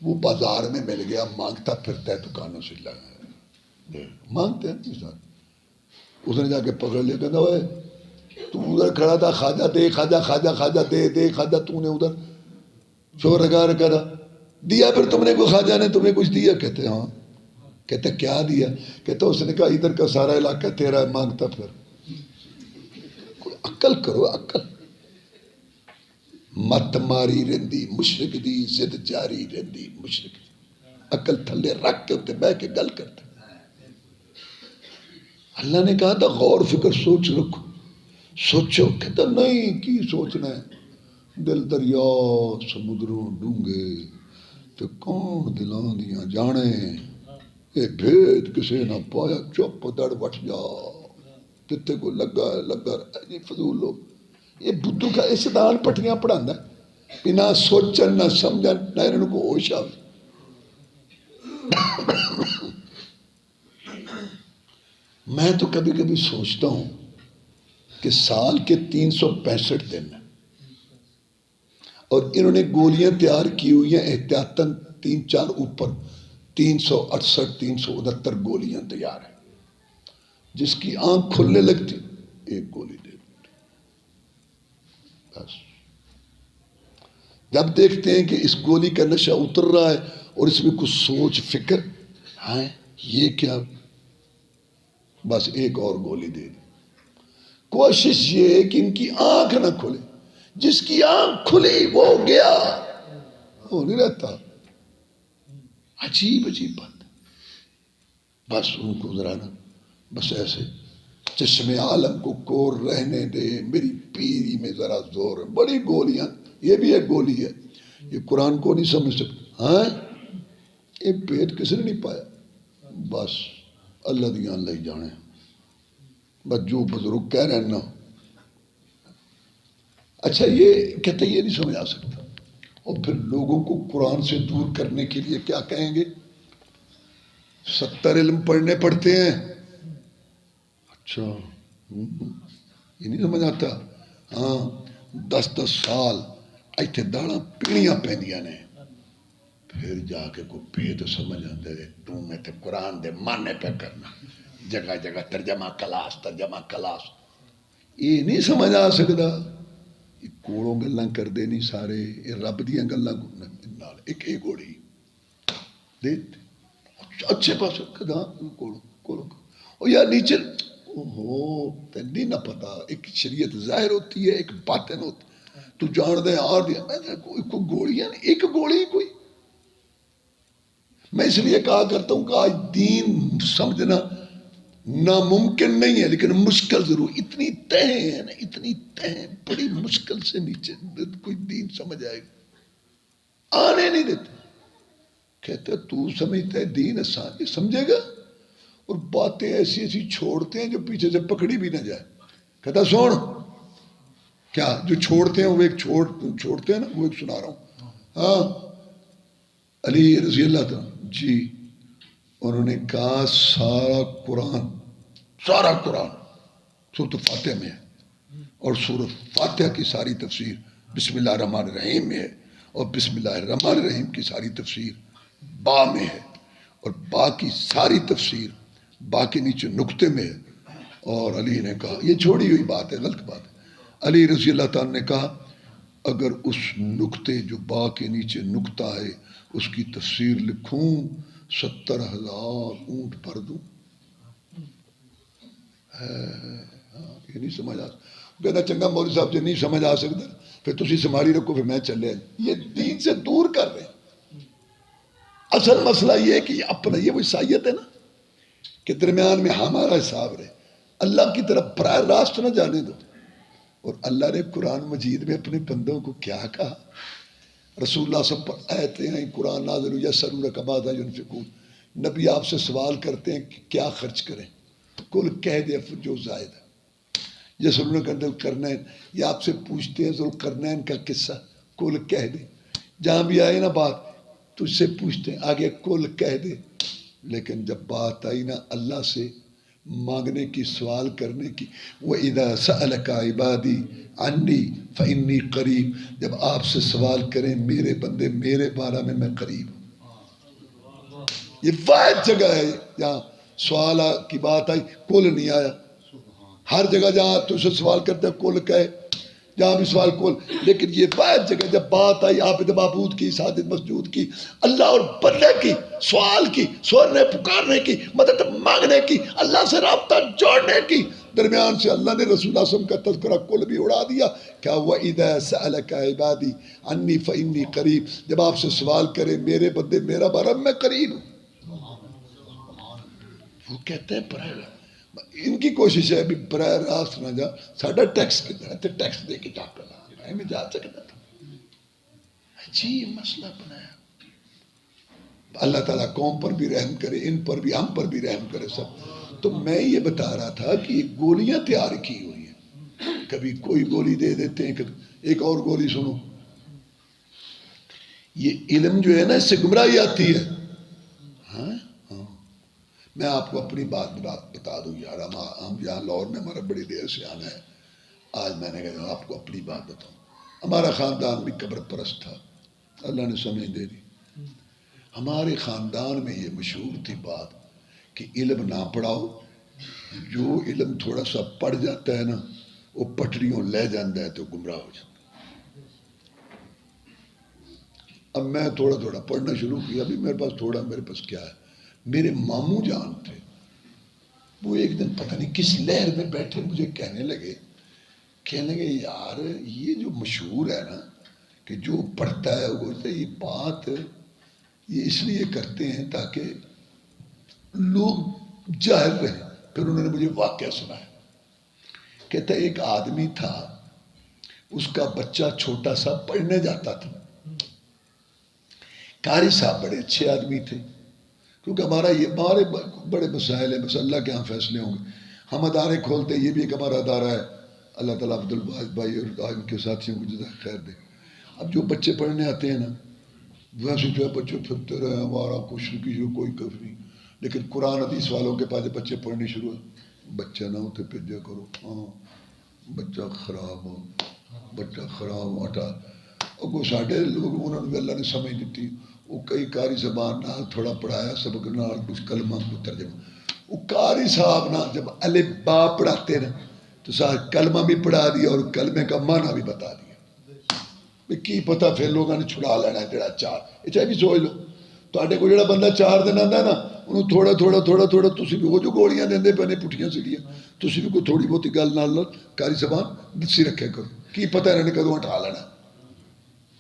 وہ بازار میں مل گیا، مانگتا پھرتا ہے دکانوں سے لگا مانگتے ہیں ساتھ۔ اس نے جا کے پکڑ لیا، کہتا اوے تو ادھر کھڑا تھا، خواجہ دے خواجہ خواجہ خواجہ دے دے خواجہ، تو نے ادھر شور لگا رکھا تھا، دیا پھر تم نے کوئی خواجہ نے تمہیں کچھ دیا؟ کہتے ہاں۔ کہتے کیا دیا؟ کہتے اس نے کہا ادھر کا سارا علاقہ تیرا ہے، مانگتا پھر۔ کوئی عقل کرو، عقل مت ماری رہندی مشرق دی زد جاری رہندی مشرق دی، عقل تھلے رکھ کے اتنے بہ کے گل کرتے۔ اللہ نے کہا تھا غور فکر سوچ رکھو، سوچو۔ کہتا نہیں، کی سوچنا ہے؟ دل دریا سمندروں ڈونگے تو کون دلاں دیاں جانے، یہ بھید کسے نہ پایا، چپ دڑ وٹ جا، جتے کو لگا ہے لگا رہا۔ یہ فضول لوگ، یہ بدھو کا اس دان پٹیاں پڑھانا ہے، نہ سوچن نہ سمجھن نہ انہوں کو ہوش آوے۔ میں تو کبھی کبھی سوچتا ہوں کہ سال کے 365 دن اور انہوں نے گولیاں تیار کی ہوئی ہیں احتیاطاً 3-4 اوپر 368 369 گولیاں تیار ہیں، جس کی آنکھ کھلنے لگتی ایک گولی دے دیتے بس۔ جب دیکھتے ہیں کہ اس گولی کا نشہ اتر رہا ہے اور اس میں کچھ سوچ فکر ہے، یہ کیا، بس ایک اور گولی دے دی۔ کوشش یہ ہے کہ ان کی آنکھ نہ کھلے، جس کی آنکھ کھلی وہ گیا، وہ نہیں رہتا۔ عجیب عجیب بات، بس ان کو ذرا نا بس ایسے چشم عالم کو کور رہنے دے، میری پیری میں ذرا زور ہے، بڑی گولیاں، یہ بھی ایک گولی ہے، یہ قرآن کو نہیں سمجھ سکتے، ہاں یہ پیٹ کس نے نہیں پایا، بس اللہ دیاں لے جانے، بس جو بزرگ کہہ رہے ہیں نا۔ اچھا یہ کہتے یہ نہیں سمجھ آ سکتا، اور پھر لوگوں کو قرآن سے دور کرنے کے لیے کیا کہیں گے؟ 70 علم پڑھنے پڑتے ہیں، اچھا یہ نہیں سمجھ آتا. ہاں 10 سال ایتھے داڑاں پیڑیاں پیندیاں نے پھر جا کے کوئی بھید سمجھ آتا ہے تو میں تے قرآن دے ماننے پہ کرنا جگہ جگہ ترجمہ کلاس یہ نہیں سمجھ آ سکتا. یہ کوڑوں گلاں کر دے نہیں سارے یہ رب دیاں گلاں نال ایک گوڑی دے اچھے پاس کداں کوڑوں او یار نیچے اوہو تینی نہ پتا ایک شریعت ظاہر ہوتی ہے ایک باطن ہوتی تو جان دے آر دیا میں کوئی گوڑیاں نہیں ایک گوڑی کوئی. میں اس لیے کہا کرتا ہوں کہ آج دین سمجھنا ناممکن نہیں ہے لیکن مشکل ضرور. اتنی تہ ہے نا اتنی تہ بڑی مشکل سے نیچے کوئی دین سمجھ آئے گا آنے نہیں دیتے. کہتے تو سمجھتا ہے دین آسان یہ سمجھے گا اور باتیں ایسی ایسی چھوڑتے ہیں جو پیچھے سے پکڑی بھی نہ جائے. کہتا سن کیا جو چھوڑتے ہیں وہ ایک چھوڑتے ہیں نا وہ ایک سنا رہا ہوں. ہاں علی رضی اللہ تعالیٰ جی انہوں نے کہا سارا قرآن سورۃ فاتحہ میں ہے اور سورۃ فاتحہ کی ساری تفسیر بسم اللہ الرحمن الرحیم میں ہے اور بسم اللہ الرحمن الرحیم کی ساری تفسیر با میں ہے اور با کی ساری تفسیر با کے نیچے نقطے میں ہے. اور علی نے کہا یہ چھوڑی ہوئی بات ہے غلط بات ہے. علی رضی اللہ تعالیٰ نے کہا اگر اس نقطے جو با کے نیچے نقطہ ہے اس کی تفسیر لکھوں 70,000 اونٹ بھر دوں. یہ نہیں سمجھ آ سکتا. کہنا چنگا مولوی صاحب جو نہیں سمجھ آ سکتا پھر تسی سنبھالی رکھو پھر میں چلے. یہ دین سے دور کر رہے ہیں. اصل مسئلہ یہ ہے کہ یہ اپنا یہ وہ عیسائیت ہے نا کہ درمیان میں ہمارا حساب رہے اللہ کی طرف براہ راست نہ جانے دو. اور اللہ نے قرآن مجید میں اپنے بندوں کو کیا کہا رسول اللہ صلی اللہ علیہ وسلم پر آیتیں ہیں قرآن نازل یسألونک ماذا ینفقون. نبی آپ سے سوال کرتے ہیں کہ کیا خرچ کریں کل کہہ دے جو زائد ہے. یسألونک عن ذوالقرنین یہ آپ سے پوچھتے ہیں ذوالقرنین کا قصہ کل کہہ دے. جہاں بھی آئے نا بات تجھ سے پوچھتے ہیں آگے کل کہہ دے. لیکن جب بات آئی نا اللہ سے مانگنے کی سوال کرنے کی وَإِذَا سَأَلَكَ عِبَادِي عَنِّي فَإِنِّي قَرِيب جب آپ سے سوال کریں میرے بندے میرے بارے میں قریب ہوں. یہ واحد جگہ ہے جہاں سوال کی بات آئی کل نہیں آیا. ہر جگہ جہاں تجھ سے سوال کرتے ہیں کل کہے جہاں بھی سوال کل. لیکن یہ واحد جگہ جب بات آئی عابد معبود کی ساجد مسجود کی اللہ اور بندے کی سوال کی سوالنے پکارنے کی مدد مانگنے کی اللہ سے رابطہ جوڑنے کی درمیان سے اللہ نے رسول اللہ صلی اللہ علیہ وسلم کا تذکرہ کل بھی اڑا دیا. کیا وَإِذَا سَأَلَكَ عِبَادِي عَنِّي فَإِنِّي قَرِيب جب آپ سے سوال کرے میرے بندے میرا بارہ میں قریب ہوں. وہ کہتے ہیں براہ راست ان کی کوشش ہے ابھی براہ راست نہ جا ساڑھا ٹیکس کتنا ہے ٹیکس دے کے جا کر میں جا سکتا تھا. عجیب مسئلہ بنایا. اللہ تعالیٰ قوم پر بھی رحم کرے ان پر بھی ہم پر بھی رحم کرے سب. تو میں یہ بتا رہا تھا کہ یہ گولیاں تیار کی ہوئی ہیں کبھی کوئی گولی دے دیتے ہیں کبھی ایک اور گولی سنو. یہ علم جو ہے نا اس سے گمراہی آتی ہے. ہاں میں آپ کو اپنی بات بتا دوں یار ہم یہاں لاہور میں ہمارا بڑی دیر سے آنا ہے. آج میں نے کہا آپ کو اپنی بات بتاؤں. ہمارا خاندان بھی قبر پرست تھا اللہ نے سمجھ دے دی. ہمارے خاندان میں یہ مشہور تھی بات کہ علم نہ پڑھاؤ جو علم تھوڑا سا پڑھ جاتا ہے نا وہ پٹریوں لے جاتا ہے تو گمراہ ہو جاتا ہے. اب میں تھوڑا پڑھنا شروع کیا ابھی میرے پاس تھوڑا میرے پاس کیا ہے میرے ماموں جان تھے وہ ایک دن پتہ نہیں کس لہر میں بیٹھے مجھے کہنے لگے یار یہ جو مشہور ہے نا کہ جو پڑھتا ہے وہ یہ بات یہ اس لیے کرتے ہیں تاکہ لوگ جاہل رہیں. پھر انہوں نے مجھے واقعہ سنایا. کہتا ہے ایک آدمی تھا اس کا بچہ چھوٹا سا پڑھنے جاتا تھا. قاری صاحب بڑے اچھے آدمی تھے کیونکہ ہمارے بڑے مسائل ہیں بس اللہ کے ہاں فیصلے ہوں گے. ہم ادارے کھولتے ہیں یہ بھی ایک ہمارا ادارہ ہے اللہ تعالیٰ عبد الواحد بھائی اور ان کے ساتھیوں کو جزائے خیر دے. اب جو بچے پڑھنے آتے ہیں نا ویسے جو ہے بچے پھرتے رہے ہمارا کچھ کی جو کوئی کف نہیں لیکن قرآن حدیث والوں کے پاس بچے پڑھنے شروع ہیں بچہ نہ ہوتے بھیجا کرو. ہاں بچہ خراب ہو ہٹا. اور کوئی ساڈے لوگ انہوں نے اللہ نے سمجھ دیتی. وہ کئی قاری زبان نال تھوڑا پڑھایا سبق نال کچھ کلمہ کو ترجمہ. وہ قاری صاحب نا جب الف با پڑھاتے نا تو ساتھ کلمہ بھی پڑھا دیا اور کلمے کا معنی بھی بتا دیا. کی پتہ پھر لوگوں نے چھڑا لینا ہے جڑا چار. یہ چاہے بھی سوچ لو تواڈے کو جڑا بندہ 4 دن آندا نا انہوں تھوڑا تسی بھی وہ جو گولیاں دیندے پے نے پٹھیاں سیڑھیاں تسی بھی کوئی تھوڑی بہتی گل نال قاری زبان دسی رکھے کرو. کی پتہ انہوں نے کدوں ہٹا لینا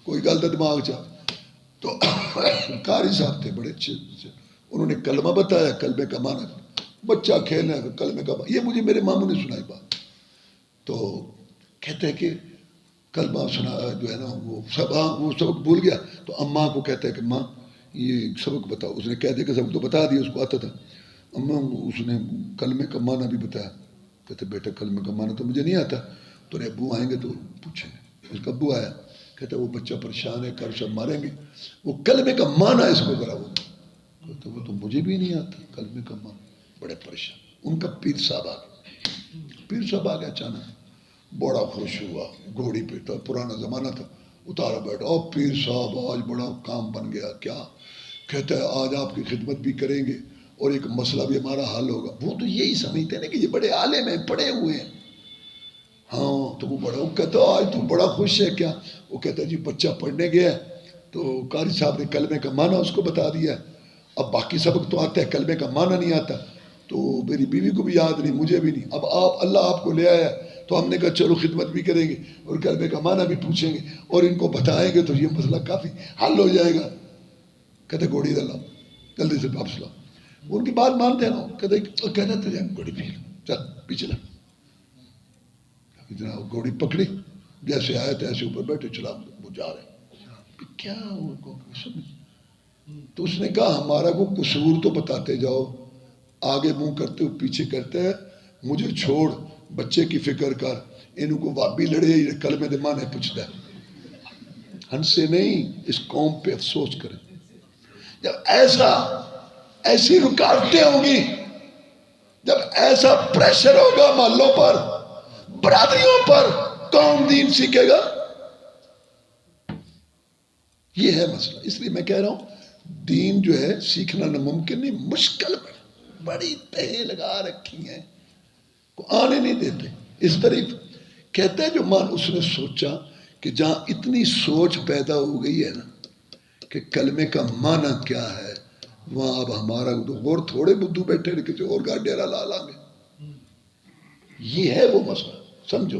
کوئی گل تو دماغ چ. تو قاری صاحب تھے بڑے اچھے انہوں نے کلمہ بتایا کلمے کا معنی. بچہ کھیلنے کلمے کا یہ مجھے میرے ماموں نے سنائی بات. تو کہتے ہیں کہ کلمہ سنا جو ہے نا وہ سبق بھول گیا تو اماں کو کہتا ہے کہ ماں یہ سبق بتاؤ. اس نے کہہ دیا کہ سبق تو بتا دیا اس کو آتا تھا. اماں اس نے کلمے کا معنی بھی بتایا. کہتے بیٹا کلمے کا معنی تو مجھے نہیں آتا تو ابو آئیں گے تو پوچھیں گے. اس کا ابو آیا کہتا وہ بچہ پریشان ہے کر سب ماریں گے وہ کلمے کا معنی اس کو ذرا وہ کہتا وہ تو مجھے بھی نہیں آتا کلمے کا معنی. بڑے پریشان. ان کا پیر صاحب آ گیا. پیر صاحب آ گیا اچانک بڑا خوش ہوا. گھوڑی پہ تھا پرانا زمانہ تھا اتارا بیٹھا. اور پیر صاحب آج بڑا کام بن گیا. کیا کہتا ہے آج آپ کی خدمت بھی کریں گے اور ایک مسئلہ بھی ہمارا حل ہوگا. وہ تو یہی سمجھتے ہیں نا کہ یہ بڑے عالم ہیں پڑھے ہوئے ہیں. ہاں تو وہ بڑا وہ کہتا آج تو بڑا خوش ہے. کیا وہ کہتا جی بچہ پڑھنے گیا تو قاری صاحب نے کلمے کا معنی اس کو بتا دیا. اب باقی سبق تو آتا ہے کلمے کا معنی نہیں آتا تو میری بیوی کو بھی یاد نہیں مجھے بھی نہیں. اب اللہ آپ کو لے آیا تو ہم نے کہا چلو خدمت بھی کریں گے اور کلمے کا معنی بھی پوچھیں گے اور ان کو بتائیں گے تو یہ مسئلہ کافی حل ہو جائے گا. کہتے گھوڑی دے لاؤ جلدی سے واپس لاؤ. ان کی بات مانتے ہیں نا. کہتے تھے گھوڑی پی لو چل پیچھے لا. اتنا گھوڑی پکڑی جیسے آئے تھے ایسے اوپر بیٹھے چلا وہ جا رہے. کیا ان کو سمجھ. تو اس نے کہا ہمارا کو قصور تو بتاتے جاؤ آگے منہ کرتے ہو پیچھے کرتے ہیں مجھے چھوڑ بچے کی فکر کر. ان کو وابی لڑے کلمے دے معنی پوچھتا ہے. ہنسے نہیں اس قوم پہ افسوس کریں. جب ایسی رکاوٹیں ہوں گی جب ایسا پریشر ہوگا محلوں پر برادریوں پر کون دین سیکھے گا. یہ ہے مسئلہ. اس لیے میں کہہ رہا ہوں دین جو ہے سیکھنا ناممکن نہیں مشکل بڑی تہیں لگا رکھی ہیں کو آنے نہیں دیتے. اس طریق کہتے ہیں جو مان اس نے سوچا کہ جہاں اتنی سوچ پیدا ہو گئی ہے نا کہ کلمے کا معنی کیا ہے وہاں اب ہمارا اور تھوڑے بدھو بیٹھے کسی اور کا ڈیرا لا لا گے. یہ ہے وہ مسئلہ سمجھو.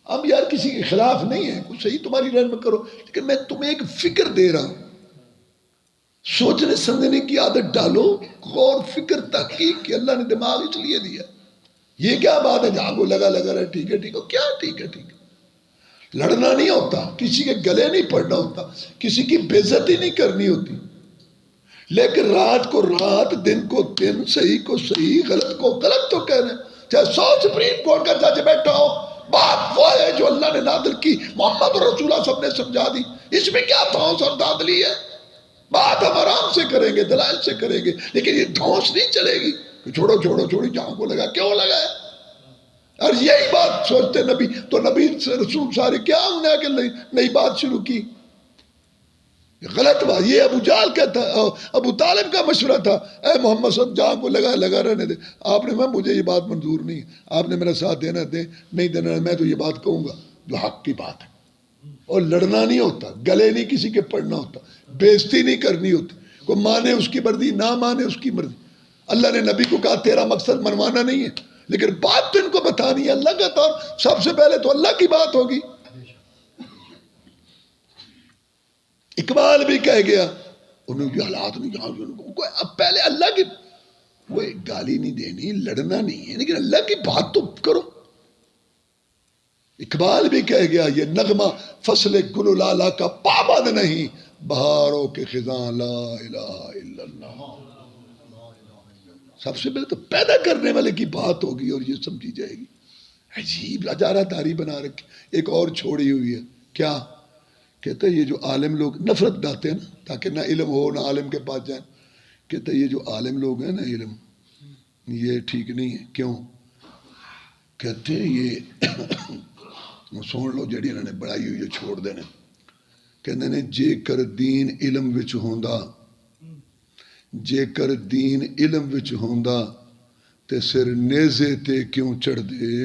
اب یار کسی کے خلاف نہیں ہے کچھ صحیح تمہاری رہنمائی کرو لیکن میں تمہیں ایک فکر دے رہا ہوں. سوچنے سمجھنے کی عادت ڈالو. غور فکر تحقیق کہ اللہ نے دماغ اس لیے دیا. یہ کیا بات ہے جہاں کو لگا رہا ٹھیک ہے کیا ٹھیک ہے. لڑنا نہیں ہوتا کسی کے گلے نہیں پڑنا ہوتا کسی کی بےعزتی نہیں کرنی ہوتی لیکن رات کو رات دن کو دن صحیح کو صحیح غلط کو غلط تو کہنا. چاہے 100 سپریم کورٹ کا جج بیٹھا ہو بات وہ ہے جو اللہ نے نازل کی محمد رسول اللہ سب نے سمجھا دی. اس میں کیا دھونس اور دھاندلی ہے. بات ہم آرام سے کریں گے دلائل سے کریں گے لیکن یہ دھونس نہیں چلے گی. چھوڑو جہاں کو لگا کیوں لگا ہے. اور یہی بات سوچتے نبی تو نبی رسول سارے کیا انہیں کہ نئی بات شروع کی. غلط بات. یہ ابو جہل کہتا ابو طالب کا مشورہ تھا اے محمد صلی جہاں کو لگا رہنے دے. آپ نے مجھے یہ بات منظور نہیں آپ نے میرا ساتھ دینا دے نہیں دینا میں تو یہ بات کہوں گا جو حق کی بات ہے. اور لڑنا نہیں ہوتا گلے نہیں کسی کے پڑنا ہوتا بےزتی نہیں کرنی ہوتی. کوئی مانے اس کی مرضی نہ مانے اس کی مرضی. اللہ نے نبی کو کہا تیرا مقصد منوانا نہیں ہے لیکن بات تو ان کو بتانی ہے اللہ کا طور. سب سے پہلے تو اللہ کی بات ہوگی. اقبال بھی کہہ گیا انہوں نے حالات نہیں اب پہلے اللہ کی وہ گالی نہیں دینی لڑنا نہیں ہے لیکن اللہ کی بات تو کرو. اقبال بھی کہہ گیا یہ نغمہ فصل گل لالا کا پابند نہیں بہاروں کے خزاں لا الہ الا اللہ. سب سے پہلے تو پیدا کرنے والے کی بات ہوگی اور یہ سمجھی جائے گی. عجیب اجارہ داری بنا رکھی. ایک اور چھوڑی ہوئی ہے کیا کہتا ہے یہ جو عالم لوگ نفرت ڈالتے ہیں نا تاکہ نہ علم ہو نہ عالم کے پاس جائیں. کہتا ہے یہ جو عالم لوگ ہیں نا علم یہ ٹھیک نہیں ہے. کیوں؟ کہتے یہ سن لو جڑی انہوں نے بڑائی ہوئی چھوڑ دینے. کہندے نے جے کر دین علم وچ ہوندا، جے کر دین علم وچ ہوندا تے سر نیزے تے کیوں چڑھ دے.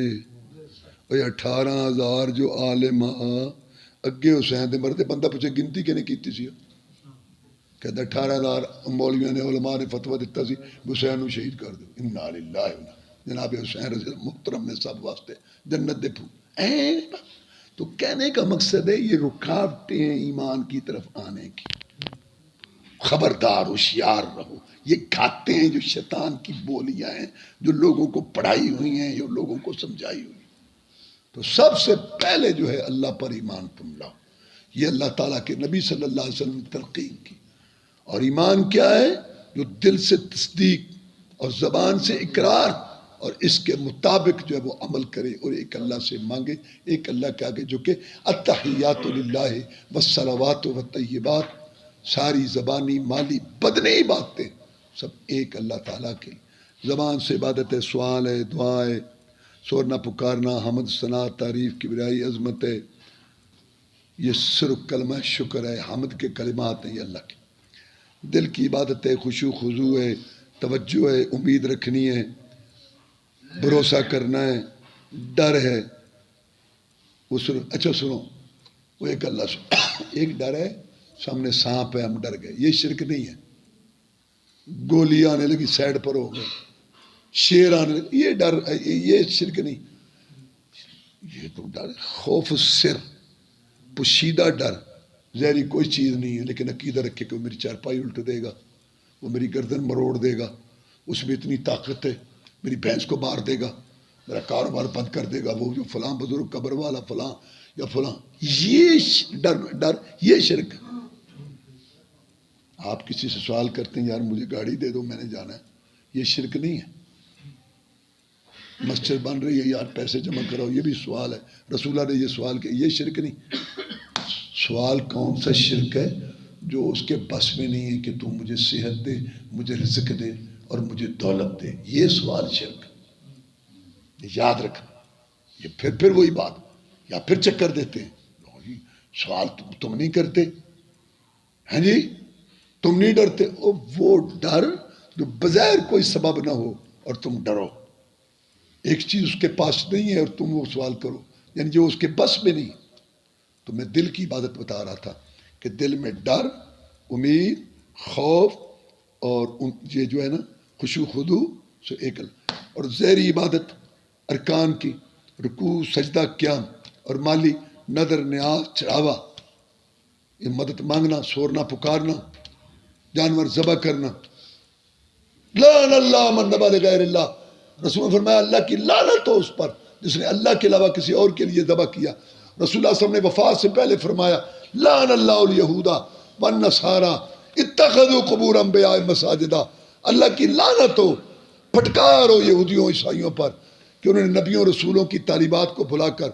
18,000 جو عالم اگے حسین دے مرتے بندہ پوچھے گنتی کہ نہیں کیتی سی. کہتا 18,000 مولویوں نے علماء نے فتویٰ دیتا سی حسین کو شہید کر دو. انا للہ جناب حسین رضی اللہ محترم نے سب واسطے جنت دے پھول. تو کہنے کا مقصد ہے یہ رکاوٹیں ایمان کی طرف آنے کی. خبردار ہوشیار رہو. یہ کھاتے ہیں جو شیطان کی بولیاں ہیں جو لوگوں کو پڑھائی ہوئی ہیں جو لوگوں کو سمجھائی ہوئی. تو سب سے پہلے جو ہے اللہ پر ایمان تم لاؤ. یہ اللہ تعالیٰ کے نبی صلی اللہ علیہ وسلم نے تلقین کی. اور ایمان کیا ہے؟ جو دل سے تصدیق اور زبان سے اقرار اور اس کے مطابق جو ہے وہ عمل کرے اور ایک اللہ سے مانگے. ایک اللہ کے آگے جو کہ التحیات للہ والصلوات والطیبات، ساری زبانی مالی بدنی باتیں سب ایک اللہ تعالیٰ کی. زبان سے عبادت ہے، سوال ہے، دعا ہے، سورنا پکارنا، حمد ثنا تعریف کبریائی عظمت ہے. یہ صرف کلمہ شکر ہے، حمد کے کلمات ہیں یہ اللہ کے. دل کی عبادت ہے، خشوع خضوع ہے، توجہ ہے، امید رکھنی ہے، بھروسہ کرنا ہے، ڈر ہے. وہ صرف اچھا سنو وہ ایک اللہ ایک ڈر ہے، سامنے سانپ ہے ہم ڈر گئے، یہ شرک نہیں ہے. گولی آنے لگی سائڈ پر ہو گئے، شیر آنے لگی، یہ ڈر یہ شرک نہیں. یہ تو ڈر خوف سر، پوشیدہ ڈر. ظاہری کوئی چیز نہیں ہے لیکن عقیدہ رکھے کہ وہ میری چارپائی الٹ دے گا، وہ میری گردن مروڑ دے گا، اس میں اتنی طاقت ہے، میری بھینس کو مار دے گا، میرا کاروبار بند کر دے گا، وہ جو فلاں بزرگ قبر والا فلاں یا فلاں. یہ ڈر یہ شرک. آپ کسی سے سوال کرتے ہیں یار مجھے گاڑی دے دو میں نے جانا ہے، یہ شرک نہیں ہے. مسجد بن رہی ہے یار پیسے جمع کراؤ، یہ بھی سوال ہے. رسول اللہ نے یہ سوال کیا، یہ شرک نہیں. سوال کون سا شرک ہے؟ جو اس کے بس میں نہیں ہے کہ تو مجھے صحت دے، مجھے رزق دے اور مجھے دولت دے. یہ سوال شرک. یاد رکھنا. یہ پھر وہی بات یا پھر چکر دیتے ہیں سوال تم نہیں کرتے ہیں جی، تم نہیں ڈرتے. وہ ڈر جو بظاہر کوئی سبب نہ ہو اور تم ڈرو. ایک چیز اس کے پاس نہیں ہے اور تم وہ سوال کرو، یعنی جو اس کے بس میں نہیں. تو میں دل کی عبادت بتا رہا تھا کہ دل میں ڈر، امید، خوف اور یہ جو ہے نا خشوع خضوع سے ایک اللہ. اور ظاہری عبادت ارکان کی رکوع سجدہ قیام اور مالی نظر نیاز چڑھاوا، یہ مدد مانگنا، سورنا پکارنا، جانور ذبح کرنا. لعن اللہ من ذبح لغیر اللہ. رسول نے فرمایا اللہ کی لعنت ہو اس پر جس نے اللہ کے علاوہ کسی اور کے لیے ذبح کیا. رسول اللہ صلی اللہ علیہ وسلم نے وفات سے پہلے فرمایا لعن اللہ الیہود والنصارى اتخذوا قبور انبیاء مساجدا. اللہ کی لعنت ہو، پھٹکار ہو یہودیوں عیسائیوں پر کہ انہوں نے نبیوں رسولوں کی تعلیمات کو بھلا کر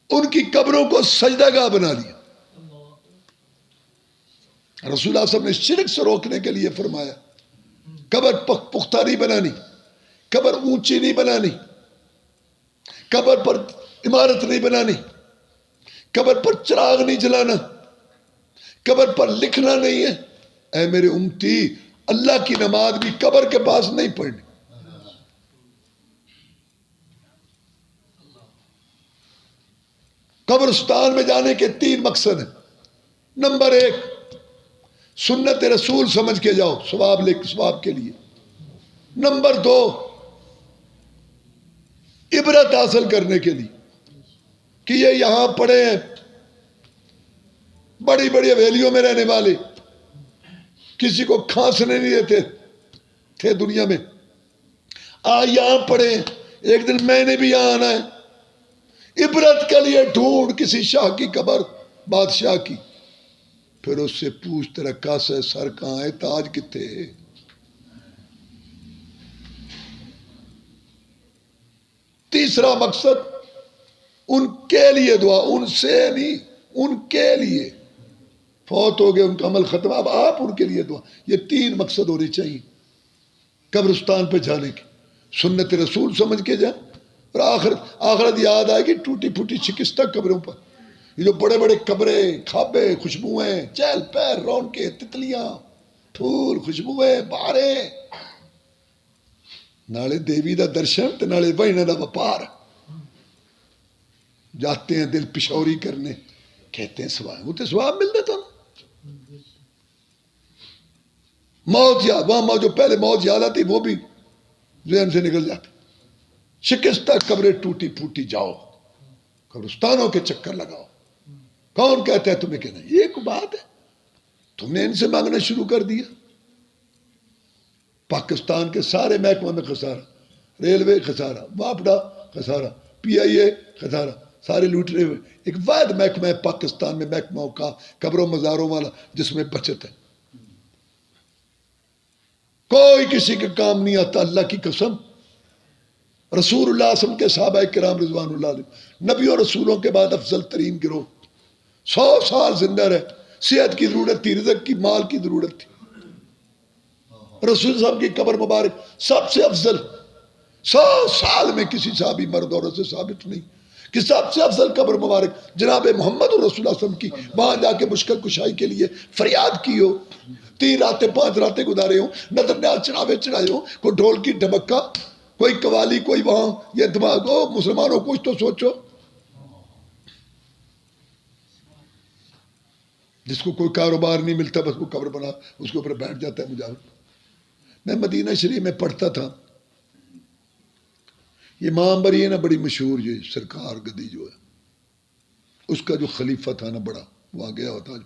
ان کی قبروں کو سجدہ گاہ بنا لیا. رسول اللہ صلی اللہ علیہ وسلم نے شرک سے روکنے کے لیے فرمایا قبر پختہ نہیں بنانی، قبر اونچی نہیں بنانی، قبر پر عمارت نہیں بنانی، قبر پر چراغ نہیں جلانا، قبر پر لکھنا نہیں ہے اے میرے امتی اللہ کی نماز بھی قبر کے پاس نہیں پڑھنی. قبرستان میں جانے کے 3 مقصد ہیں. نمبر 1 سنت رسول سمجھ کے جاؤ ثواب کے لیے. نمبر 2 عبرت حاصل کرنے کے لیے کہ یہ یہاں پڑے ہیں بڑی بڑی حویلیوں میں رہنے والے کسی کو کھانسنے نہیں دیتے تھے دنیا میں، یہاں پڑے ہیں ایک دن میں نے بھی یہاں آنا ہے. عبرت کے لیے ڈھونڈ کسی شاہ کی قبر بادشاہ کی، پھر اس سے پوچھ تیرا کاسہ سر کہاں ہے، تاج کتے. تیسرا مقصد ان کے لیے دعا، ان سے نہیں، ان کے لیے. فوت ہو گئے ان کا عمل ختم، اب آپ ان کے لیے دعا. یہ 3 مقصد ہونے چاہیے. قبرستان پہ جانے کی، سنت رسول سمجھ کے جائیں، اور آخرت یاد آئے گی ٹوٹی پھوٹی شکستہ قبروں پر۔ یہ جو بڑے بڑے قبریں، کھابے، خوشبوئیں، چہل پہل، رونقیں، تتلیاں، پھول، خوشبوئیں، بہاریں، نالے دیوی دا درشن تے نالے بہنا دا وپار۔ جاتے ہیں دل پشوری کرنے، کہتے ہیں سواب، وہ تو سواب ملتا تھا نا۔ موت یاد، وہاں جو پہلے موت یاد آتی وہ بھی ذہن سے نکل جاتی۔ شکستہ قبریں ٹوٹی پھوٹی، جاؤ قبرستانوں کے چکر لگاؤ۔ کون کہتا ہے تمہیں کہ نہیں؟ یہ ایک بات ہے، تم نے ان سے مانگنا شروع کر دیا۔ پاکستان کے سارے محکمہ میں خسارہ، ریلوے خسارہ، واپڈا خسارہ، پی آئی اے خسارہ، سارے لوٹ رہے ہوئے۔ ایک واحد محکمہ ہے پاکستان میں، محکمہ کا قبروں مزاروں والا، جس میں بچت ہے۔ کوئی کسی کا کام نہیں آتا، اللہ کی قسم۔ رسول اللہ صلی اللہ علیہ وسلم کے صحابہ کرام رضوان اللہ علیہ، نبیوں رسولوں کے بعد افضل ترین گروہ، 100 سال زندہ رہے۔ صحت کی ضرورت تھی، رزق کی، مال کی ضرورت تھی۔ رسول صاحب کی قبر مبارک سب سے افضل، 100 سال میں کسی صحابی مرد عورت سے ثابت نہیں کہ سب سے افضل قبر مبارک جناب محمد رسول اللہ صلی اللہ علیہ وسلم کی، وہاں جا کے مشکل کشائی کے لیے فریاد کی ہو، 3 راتیں 5 راتیں گزارے ہوں، نظر نیاز چڑھاوے چڑھائے ہوں، کوئی ڈھول کی ڈھمکا، کوئی قوالی، کوئی وہاں یہ دماغ ہو۔ مسلمانوں کچھ تو سوچو۔ جس کو کوئی کاروبار نہیں ملتا، بس وہ قبر بنا اس کے اوپر بیٹھ جاتا ہے مجاور۔ میں مدینہ شریف میں پڑھتا تھا، یہ امام بری ہے نا، بڑی مشہور، یہ سرکار گدی جو ہے، اس کا جو خلیفہ تھا نا بڑا، وہاں گیا ہوتا آج